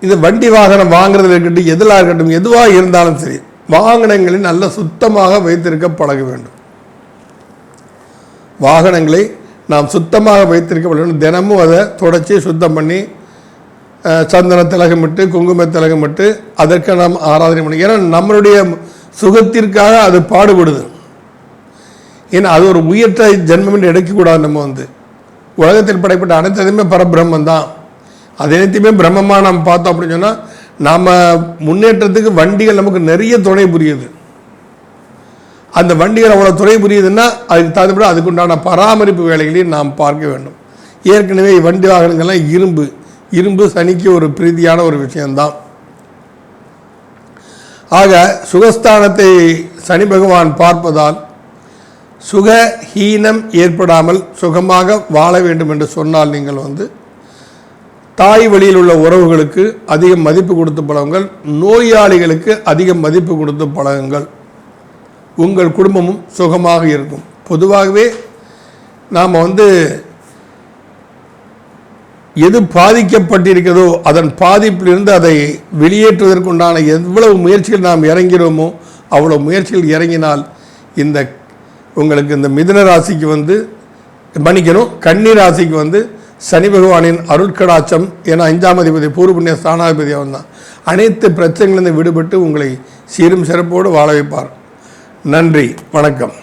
இது வண்டி வாகனம் வாங்குறதுல இருக்கட்டும், எதில் இருக்கட்டும், எதுவாக இருந்தாலும் சரி, வாகனங்களை நல்ல சுத்தமாக வைத்திருக்க பழக வேண்டும். வாகனங்களை நாம் சுத்தமாக வைத்திருக்க வேண்டும். தினமும் அதை தொடச்சி சுத்தம் பண்ணி சந்தன திலகமிட்டு குங்கும திலகமிட்டு அதற்கு நாம் ஆராதனை பண்ணி, ஏன்னா நம்மளுடைய சுகத்திற்காக அது பாடுபடுது. ஏன்னா அது ஒரு உயிர்த்த ஜென்மம் என்று எடுக்கக்கூடாது. நம்ம உலகத்தில் படைப்பட்ட அனைத்தையுமே பரபிரம்மம் தான். அது அனைத்தையுமே பிரம்மமாக நம்ம பார்த்தோம் அப்படின்னு சொன்னால் நாம் முன்னேற்றத்துக்கு வண்டிகள் நமக்கு நிறைய துணை புரியுது. அந்த வண்டிகள் அவ்வளோ துணை புரியுதுன்னா அதுக்கு தகுந்தபடி அதுக்குண்டான பராமரிப்பு வேலைகளையும் நாம் பார்க்க வேண்டும். ஏற்கனவே வண்டி வாகனங்கள்லாம் இரும்பு சனிக்கு ஒரு பிரீதியான ஒரு விஷயம்தான். ஆக சுகஸ்தானத்தை சனி பகவான் பார்ப்பதால் சுகஹீனம் ஏற்படாமல் சுகமாக வாழ வேண்டும் என்று சொன்னால் நீங்கள் தாய் வழியில் உள்ள உறவுகளுக்கு அதிக மதிப்பு கொடுத்து பழகுங்கள். நோயாளிகளுக்கு அதிக மதிப்பு கொடுத்து பழகுங்கள். உங்கள் குடும்பமும் சுகமாக இருக்கும். பொதுவாகவே நாம் எது பாதிக்கப்பட்டிருக்கிறதோ அதன் பாதிப்பிலிருந்து அதை வெளியேற்றுவதற்குண்டான எவ்வளவு முயற்சிகள் நாம் இறங்கிறோமோ அவ்வளோ முயற்சிகள் இறங்கினால் உங்களுக்கு இந்த மிதுன ராசிக்கு மன்னிக்கணும், கன்னி ராசிக்கு சனி பகவானின் அருட்கடாட்சம், ஏன்னா 5ஆம் அதிபதி பூர்வ புண்ணிய ஸ்தானாதிபதி அவன் தான், அனைத்து பிரச்சனைகளிலிருந்து விடுபட்டு உங்களை சீரும் சிறப்போடு வாழ வைப்பார். நன்றி, வணக்கம்.